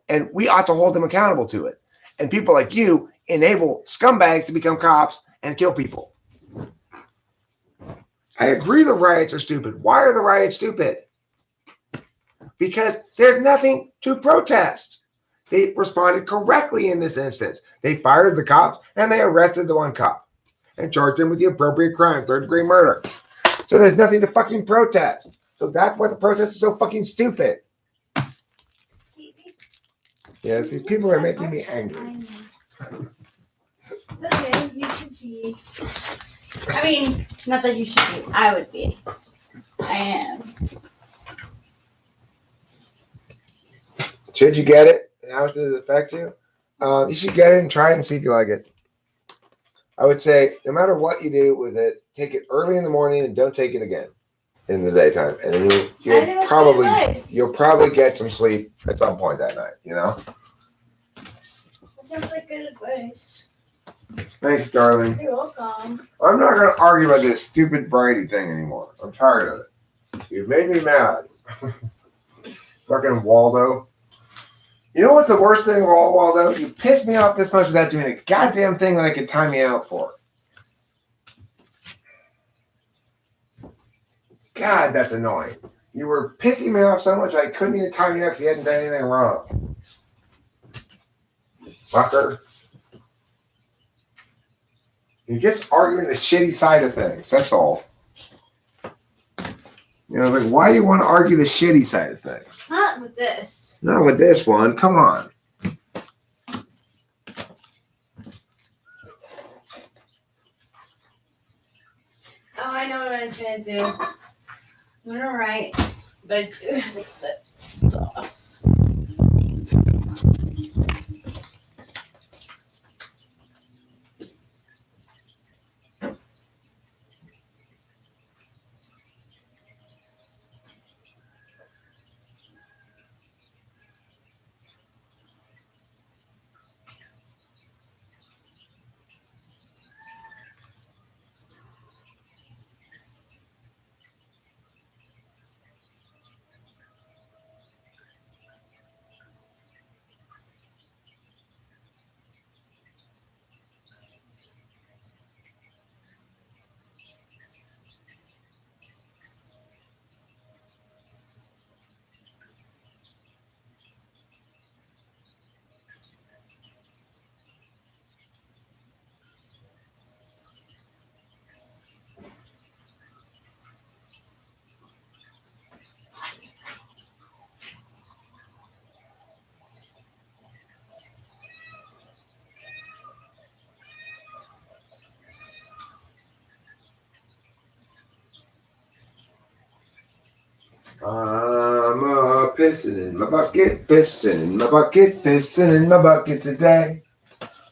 [SPEAKER 1] And we ought to hold them accountable to it. And people like you enable scumbags to become cops and kill people. I agree the riots are stupid. Why are the riots stupid? Because there's nothing to protest. They responded correctly in this instance. They fired the cops and they arrested the one cop and charged him with the appropriate crime, third-degree murder. So there's nothing to fucking protest. So that's why the protest is so fucking stupid. Yes, these people are making me angry.
[SPEAKER 2] It's okay, you should be. I mean, not that you should be. I would be. I am.
[SPEAKER 1] Should you get it? And how does it affect you? You should get it and try it and see if you like it. I would say, no matter what you do with it, take it early in the morning and don't take it again in the daytime. And then you'll probably get some sleep at some point that night, you know?
[SPEAKER 2] That sounds like good advice.
[SPEAKER 1] Thanks, darling.
[SPEAKER 2] You're welcome.
[SPEAKER 1] I'm not going to argue about this stupid Brady thing anymore. I'm tired of it. You've made me mad. Fucking Waldo. You know what's the worst thing of all, Waldo? You pissed me off this much without doing a goddamn thing that I could time you out for. God, that's annoying. You were pissing me off so much I couldn't even time you out because you hadn't done anything wrong. Fucker. You're just arguing the shitty side of things. That's all. You know, like, why do you want to argue the shitty side of things?
[SPEAKER 2] Not with this.
[SPEAKER 1] Not with this one. Come on.
[SPEAKER 2] Oh, I know what I was going to do. I'm going to write, but I do have to put sauce.
[SPEAKER 1] I'm a pissing in my bucket, pissing in my bucket, pissing in my bucket today.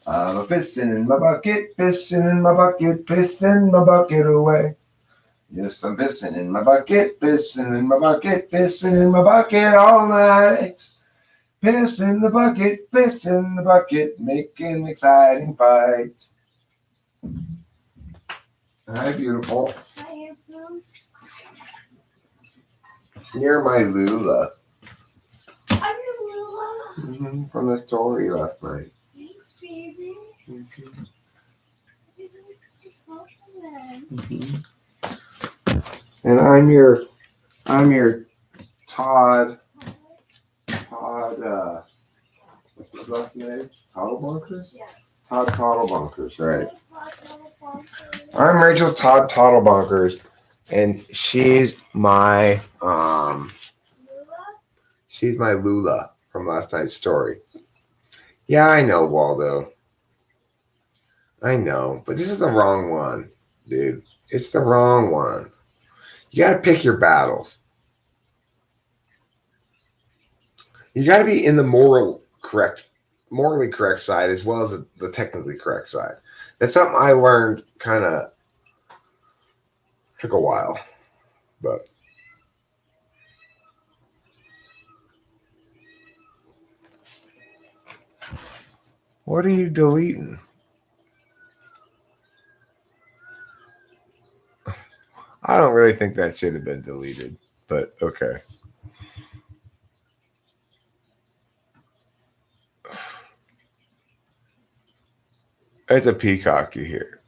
[SPEAKER 1] I'm a pissing in my bucket, pissing in my bucket, pissing my bucket away. Yes, I'm pissing in my bucket, pissing in my bucket, pissing in my bucket all night. Piss in the bucket, piss in the bucket, making exciting fights. Hi, beautiful.
[SPEAKER 2] Hi, handsome.
[SPEAKER 1] You're my Lula.
[SPEAKER 2] I'm your Lula.
[SPEAKER 1] From the story last night.
[SPEAKER 2] Thanks, baby.
[SPEAKER 1] And I'm your Todd, what's his last name? Toddlebunkers?
[SPEAKER 2] Yeah.
[SPEAKER 1] Todd Toddlebunkers, right. I'm Rachel Todd Toddlebunkers, and she's my Lula from last night's story. Yeah, I know, Waldo. I know, but this is the wrong one, dude. It's the wrong one. You gotta pick your battles. You gotta be in the morally correct side as well as the technically correct side. That's something I learned kind of took a while, but what are you deleting? I don't really think that should have been deleted, but okay. It's a peacock you hear.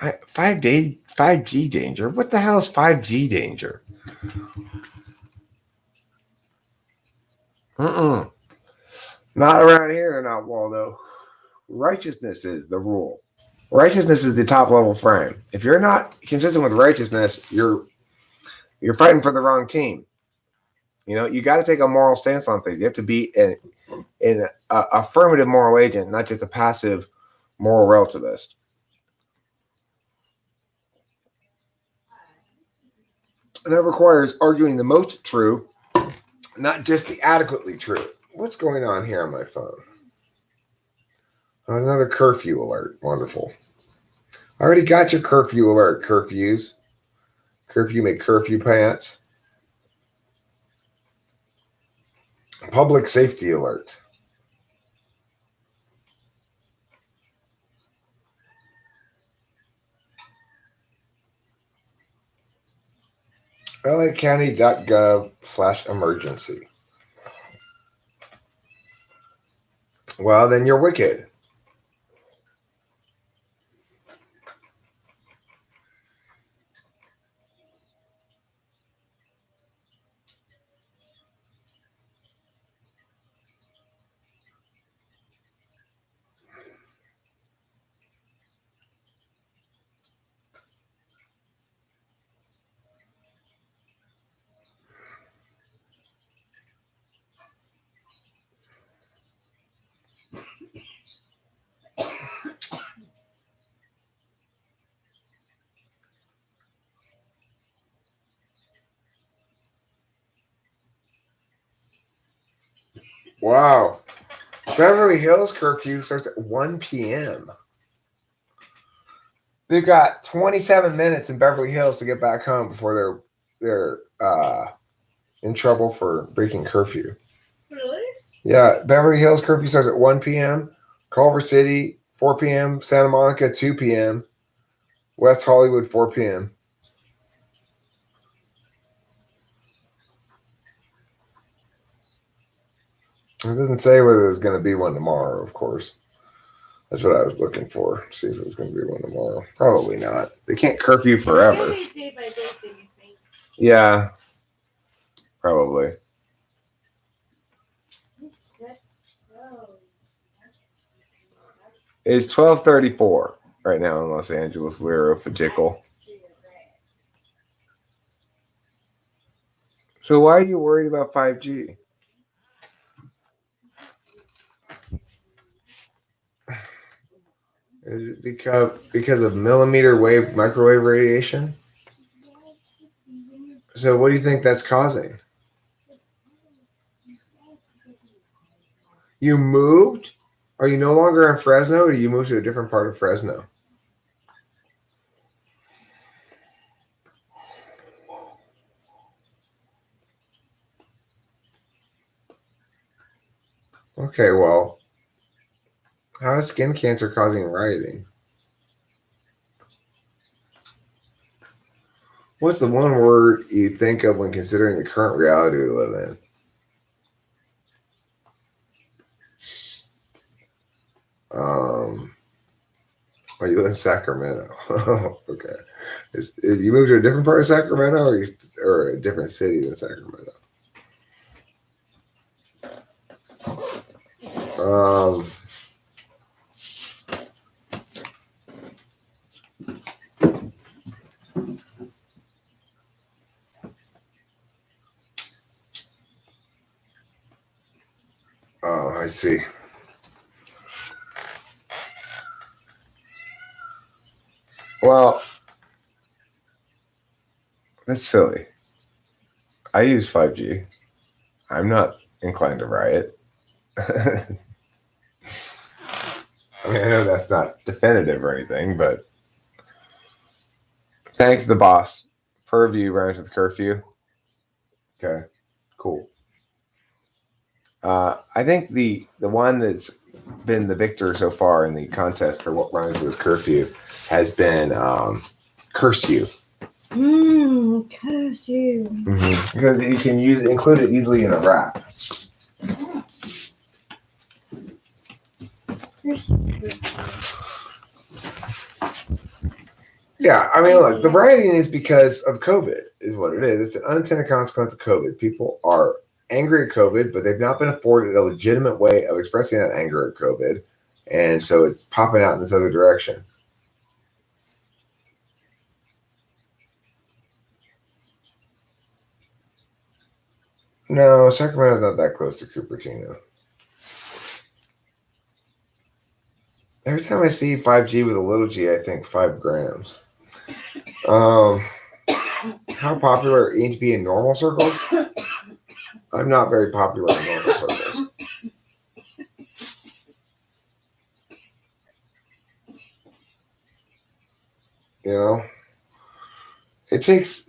[SPEAKER 1] 5G danger? What the hell is 5G danger? Mm-mm. Not around here, they're not, Waldo. Righteousness is the rule. Righteousness is the top level frame. If you're not consistent with righteousness, you're fighting for the wrong team. You know, you got to take a moral stance on things. You have to be an affirmative moral agent, not just a passive moral relativist. And that requires arguing the most true, not just the adequately true. What's going on here on my phone? Another curfew alert. Wonderful. I already got your curfew alert, curfews. Curfew make curfew pants. Public safety alert. LAcounty.gov/emergency. Well, then you're wicked. Wow. Beverly Hills curfew starts at 1 p.m. They've got 27 minutes in Beverly Hills to get back home before they're in trouble for breaking curfew.
[SPEAKER 2] Really?
[SPEAKER 1] Yeah, Beverly Hills curfew starts at 1 p.m. Culver City 4 p.m. Santa Monica 2 p.m. West Hollywood 4 p.m. It doesn't say whether there's going to be one tomorrow, of course. That's what I was looking for. See if there's going to be one tomorrow. Probably not. They can't curfew forever.
[SPEAKER 2] Maybe day by day thing, I think.
[SPEAKER 1] Yeah, probably. It's 12:34 right now in Los Angeles, Lero Fajical. So why are you worried about 5G? Is it because of millimeter wave microwave radiation? So what do you think that's causing? You moved? Are you no longer in Fresno, or you moved to a different part of Fresno? Okay, well, how is skin cancer causing rioting? What's the one word you think of when considering the current reality we live in? Oh, you live in Sacramento. Okay. You moved to a different part of Sacramento, or a different city than Sacramento? Um, oh, I see. Well, that's silly. I use 5G. I'm not inclined to riot. I mean, I know that's not definitive or anything, but thanks to the boss. Purview rhymes with curfew. Okay, cool. I think the one that's been the victor so far in the contest for what rhymes with curfew has been curfew.
[SPEAKER 2] Curfew.
[SPEAKER 1] Mm-hmm. Because you can include it easily in a rap. Yeah, I mean, look, the rioting is because of COVID, is what it is. It's an unintended consequence of COVID. People are angry at COVID, but they've not been afforded a legitimate way of expressing that anger at COVID. And so it's popping out in this other direction. No, Sacramento's not that close to Cupertino. Every time I see 5G with a little g, I think 5 grams. How popular are to be in normal circles? I'm not very popular in normal circles. You know, it takes.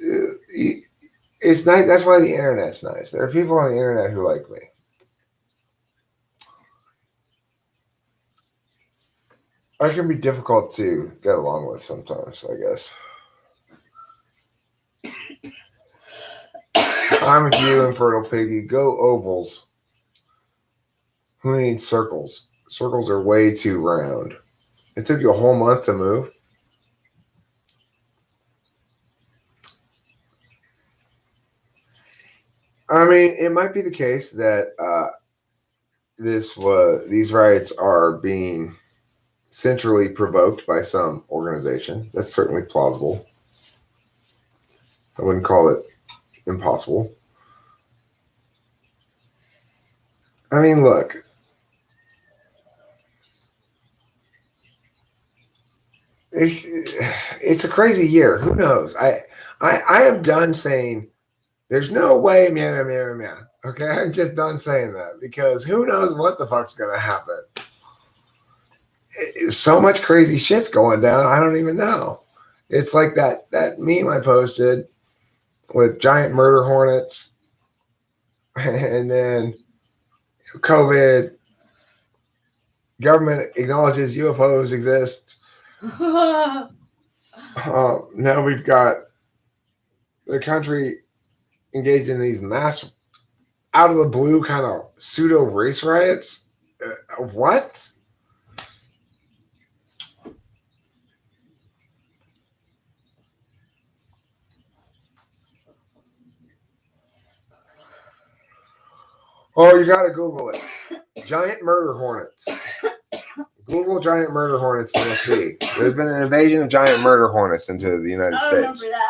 [SPEAKER 1] It's nice. That's why the internet's nice. There are people on the internet who like me. I can be difficult to get along with sometimes, I guess. I'm with you, Infertile Piggy. Go ovals. Who needs circles? Circles are way too round. It took you a whole month to move. I mean, it might be the case that these riots are being centrally provoked by some organization. That's certainly plausible. I wouldn't call it impossible. I mean, look. It's a crazy year. Who knows? I am done saying there's no way, man. Okay, I'm just done saying that because who knows what the fuck's gonna happen. So much crazy shit's going down. I don't even know. It's like that meme I posted with giant murder hornets, and then COVID. Government acknowledges UFOs exist. Now we've got the country engaged in these mass, out of the blue kind of pseudo race riots. What? Oh, you got to Google it. Giant murder hornets. Google giant murder hornets and you'll see. There's been an invasion of giant murder hornets into the United States.
[SPEAKER 2] Remember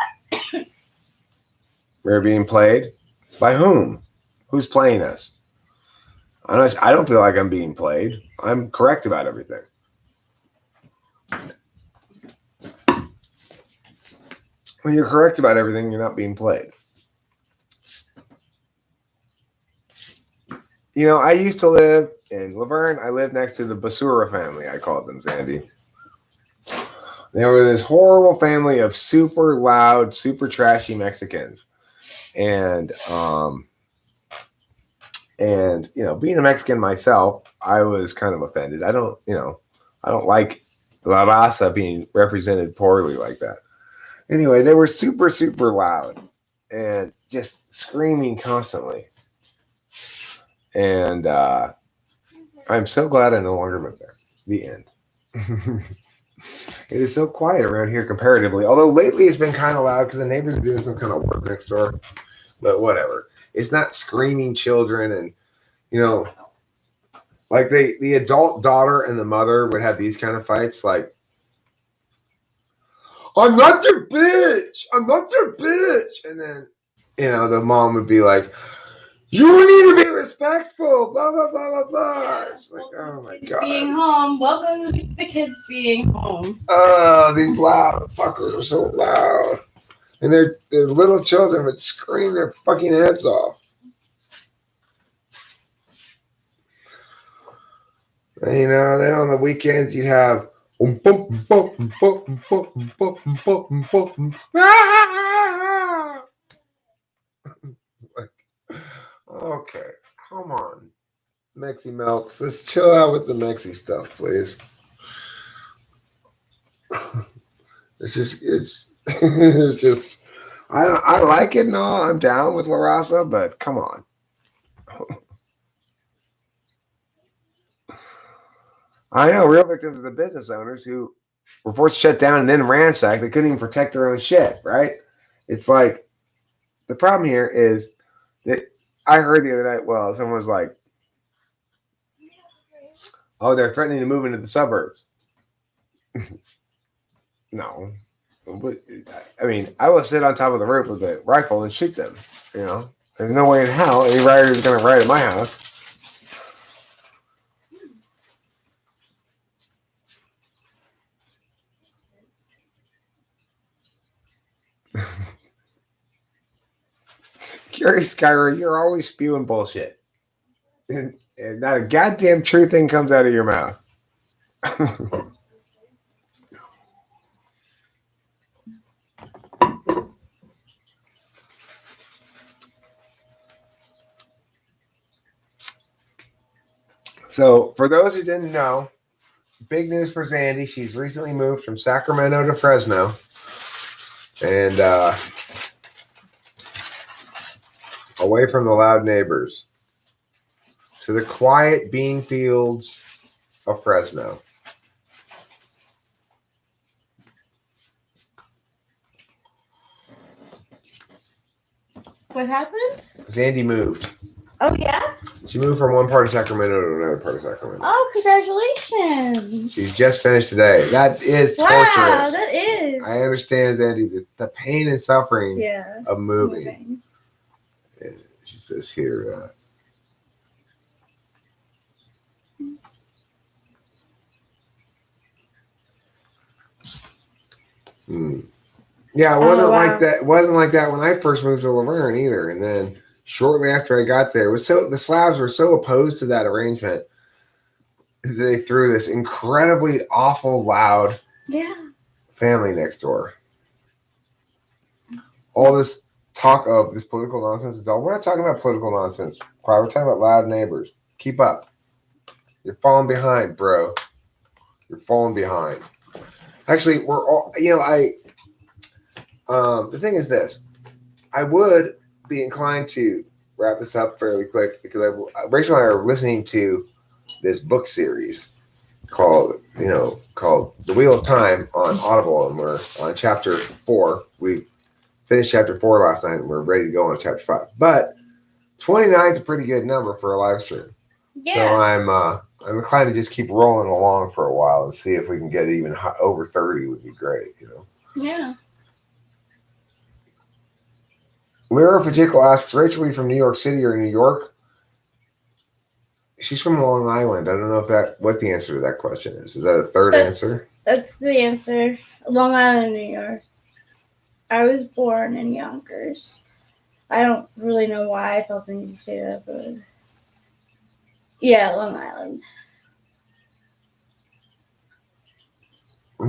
[SPEAKER 2] that.
[SPEAKER 1] We're being played by whom? Who's playing us? I don't feel like I'm being played. I'm correct about everything. When you're correct about everything, you're not being played. I used to live in Laverne. I lived next to the Basura family. I called them, Sandy. They were this horrible family of super loud, super trashy Mexicans, and being a Mexican myself, I was kind of offended. I don't like La Raza being represented poorly like that. Anyway, they were super, super loud and just screaming constantly. And I'm so glad I no longer live there. The end. It is so quiet around here comparatively. Although lately it's been kind of loud because the neighbors are doing some kind of work next door. But whatever. It's not screaming children and you know like the adult daughter and the mother would have these kind of fights like I'm not your bitch. I'm not your bitch. And then the mom would be like, you need to be respectful, blah, blah, blah, blah, blah. It's like, oh my God.
[SPEAKER 2] Being home. Welcome to the kids being home.
[SPEAKER 1] Oh, these loud fuckers are so loud. And they're little children would scream their fucking heads off. And, then on the weekends you'd have like, okay, come on. Mexi Melts. Let's chill out with the Mexi stuff, please. It's just I like it and all. I'm down with La Raza, but come on. I know real victims of the business owners who were forced to shut down and then ransacked. They couldn't even protect their own shit, right? It's like the problem here is that I heard the other night. Well, someone was like, "Oh, they're threatening to move into the suburbs." No, but, I mean, I will sit on top of the roof with a rifle and shoot them. There's no way in hell any rider is going to ride at my house. Gary Skyler, you're always spewing bullshit. And not a goddamn true thing comes out of your mouth. So, for those who didn't know, big news for Zandy. She's recently moved from Sacramento to Fresno. And away from the loud neighbors to the quiet bean fields of Fresno.
[SPEAKER 2] What happened?
[SPEAKER 1] Zandy moved.
[SPEAKER 2] Oh, yeah?
[SPEAKER 1] She moved from one part of Sacramento to another part of Sacramento.
[SPEAKER 2] Oh, congratulations.
[SPEAKER 1] She's just finished today. That is torturous.
[SPEAKER 2] Wow, that is.
[SPEAKER 1] I understand, Zandy, the pain and suffering of moving. And she says here, yeah, it wasn't like that. It wasn't like that when I first moved to Laverne either. And then shortly after I got there, the Slavs were so opposed to that arrangement. They threw this incredibly awful loud family next door. All this talk of this political nonsense is all. We're not talking about political nonsense, Clyde. We're talking about loud neighbors. Keep up. You're falling behind, bro. You're falling behind. Actually, we're all. The thing is this. I would be inclined to wrap this up fairly quick because Rachel and I are listening to this book series called The Wheel of Time on Audible, and we're on chapter 4. We finished chapter 4 last night, and we're ready to go on chapter 5. But 29 is a pretty good number for a live stream. Yeah. So I'm inclined to just keep rolling along for a while and see if we can get it even over 30 would be great,
[SPEAKER 2] Yeah.
[SPEAKER 1] Lyra Fajikal asks, Rachel, are you from New York City or New York? She's from Long Island. I don't know what the answer to that question is. Is that a third answer?
[SPEAKER 2] That's the answer. Long Island, New York. I was born in Yonkers. I don't really know why I felt the need to say that, but Yeah, Long Island.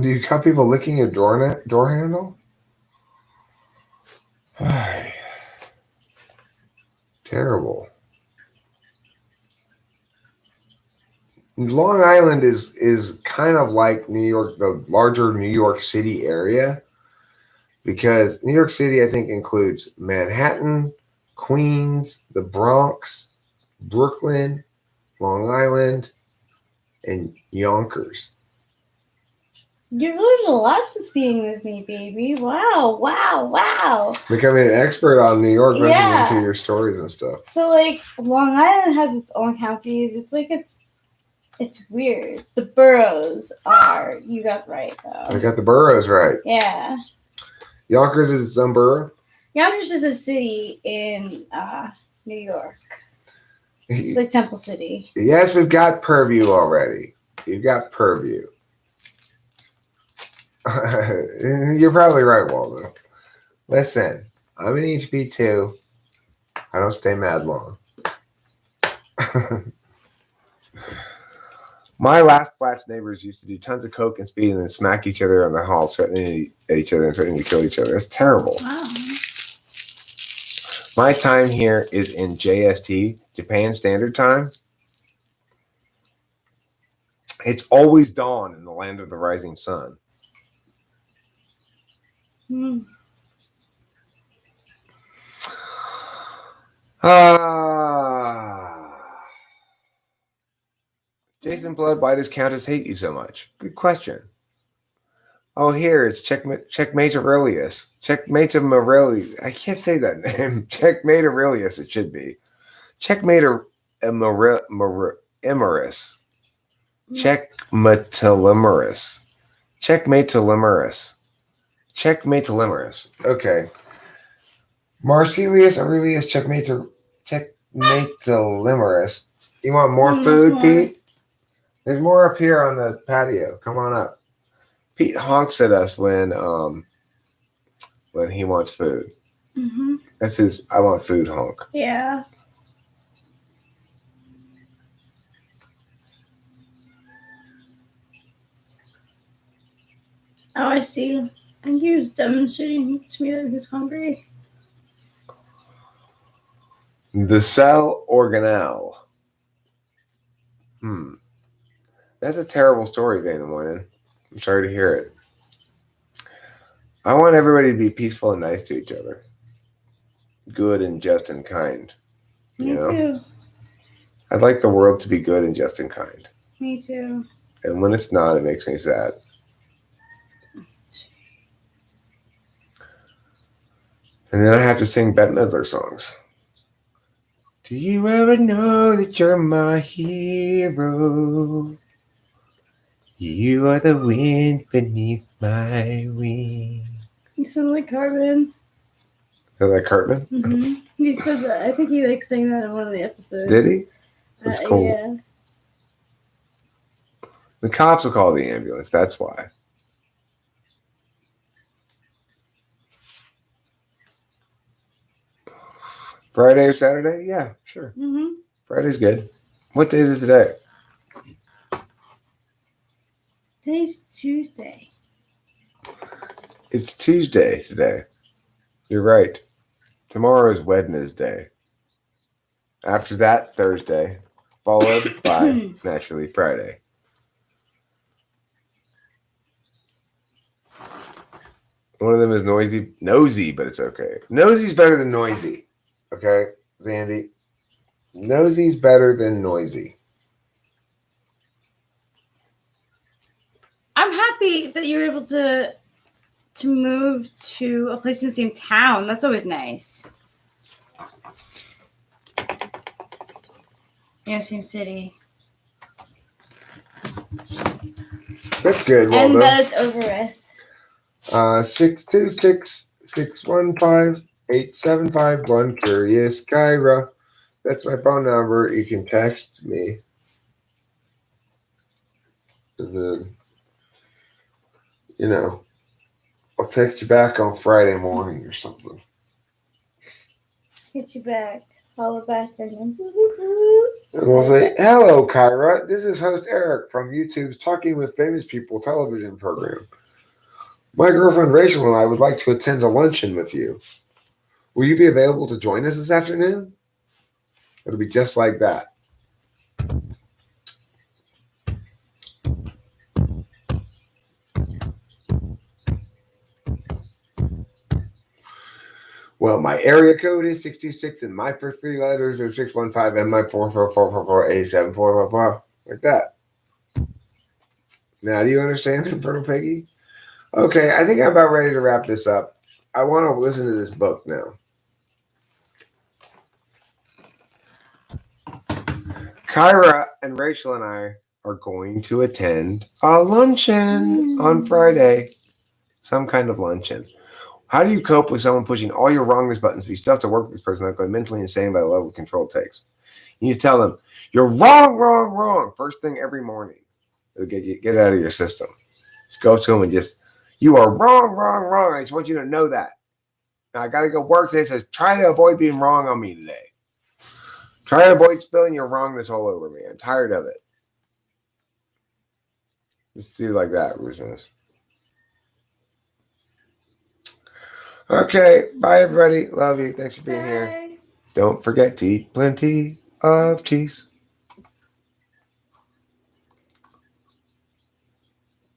[SPEAKER 1] Do you got people licking your door handle? Ay, terrible. Long Island is kind of like New York, the larger New York City area, because New York City, I think, includes Manhattan, Queens, the Bronx, Brooklyn, Long Island, and Yonkers.
[SPEAKER 2] You've learned a lot since being with me, baby. Wow, wow, wow.
[SPEAKER 1] Becoming an expert on New York, listening
[SPEAKER 2] Yeah.
[SPEAKER 1] to your stories and stuff.
[SPEAKER 2] So, like, Long Island has its own counties. It's like it's weird. The boroughs are. You got right though.
[SPEAKER 1] I got the boroughs right.
[SPEAKER 2] Yeah.
[SPEAKER 1] Yonkers is its own borough.
[SPEAKER 2] Yonkers is a city in New York. It's like Temple City.
[SPEAKER 1] Yes, we've got Purview already. You've got Purview. You're probably right, Waldo. Listen, I'm an HP2. I don't stay mad long. My last flat's neighbors used to do tons of coke and speed and then smack each other on the hall, setting at each other and threatening to kill each other. That's terrible.
[SPEAKER 2] Wow.
[SPEAKER 1] My time here is in JST, Japan Standard Time. It's always dawn in the land of the rising sun. Jason Blood, why does Countess hate you so much? Good question. Oh, here it's Checkmate Aurelius. Checkmate Aurelius. I can't say that name. Checkmate Aurelius, it should be. Checkmate Emerus. Checkmatelimerus. Checkmatelimerus. Checkmatelimerus. Okay. Marcelius Aurelius Checkmatelimerus. You want more food,
[SPEAKER 2] more.
[SPEAKER 1] Pete? There's more up here on the patio. Come on up. Pete honks at us when he wants food.
[SPEAKER 2] Mm-hmm.
[SPEAKER 1] That's his I want food honk.
[SPEAKER 2] Yeah. Oh, I see. And he was demonstrating to me that he was hungry.
[SPEAKER 1] The cell organelle. That's a terrible story, Dana Moynihan. I'm sorry to hear it. I want everybody to be peaceful and nice to each other. Good and just and kind.
[SPEAKER 2] Me too.
[SPEAKER 1] I'd like the world to be good and just and kind.
[SPEAKER 2] Me too.
[SPEAKER 1] And when it's not, it makes me sad. And then I have to sing Bette Midler songs. Do you ever know that you're my hero? You are the wind beneath my wing.
[SPEAKER 2] You sound like Carmen.
[SPEAKER 1] Is that like Cartman?
[SPEAKER 2] Mm-hmm. He said that. I think he sang that in one of the episodes.
[SPEAKER 1] Did he? That's cool.
[SPEAKER 2] Yeah.
[SPEAKER 1] The cops will call the ambulance. That's why. Friday or Saturday? Yeah, sure.
[SPEAKER 2] Mm-hmm.
[SPEAKER 1] Friday's good. What day is it today?
[SPEAKER 2] Today's Tuesday.
[SPEAKER 1] It's Tuesday today. You're right. Tomorrow is Wednesday. After that, Thursday, followed by, naturally, Friday. One of them is nosy, but it's okay. Nosy's better than noisy. Okay, Zandy? Nosy's better than noisy.
[SPEAKER 2] I'm happy that you were able to move to a place in the same town. That's always nice. Yeah, same city.
[SPEAKER 1] That's good, Waldo.
[SPEAKER 2] And that it's over with.
[SPEAKER 1] 626-615-8751. Curious Kyra. That's my phone number. You can text me. I'll text you back on Friday morning or something.
[SPEAKER 2] Get you back. call it back and then
[SPEAKER 1] And we'll say, hello, Kyra. This is host Eric from YouTube's Talking with Famous People television program. My girlfriend Rachel and I would like to attend a luncheon with you. Will you be available to join us this afternoon? It'll be just like that. Well, my area code is 626 and my first three letters are 615 and my 444448744. Like that. Now, do you understand, Infertile Peggy? Okay, I think I'm about ready to wrap this up. I want to listen to this book now. Kyra and Rachel and I are going to attend a luncheon on Friday. Some kind of luncheon. How do you cope with someone pushing all your wrongness buttons, but you still have to work with this person without going mentally insane by the level of control it takes? And you tell them, you're wrong, wrong, wrong, first thing every morning. It'll get it out of your system. Just go to them and just, you are wrong, wrong, wrong. I just want you to know that. Now, I got to go work today, so try to avoid being wrong on me today. Try to avoid spilling your wrongness all over me. I'm tired of it. Just do like that, Rufus. Okay, bye everybody. Love you. Thanks for being here. Don't forget to eat plenty of cheese.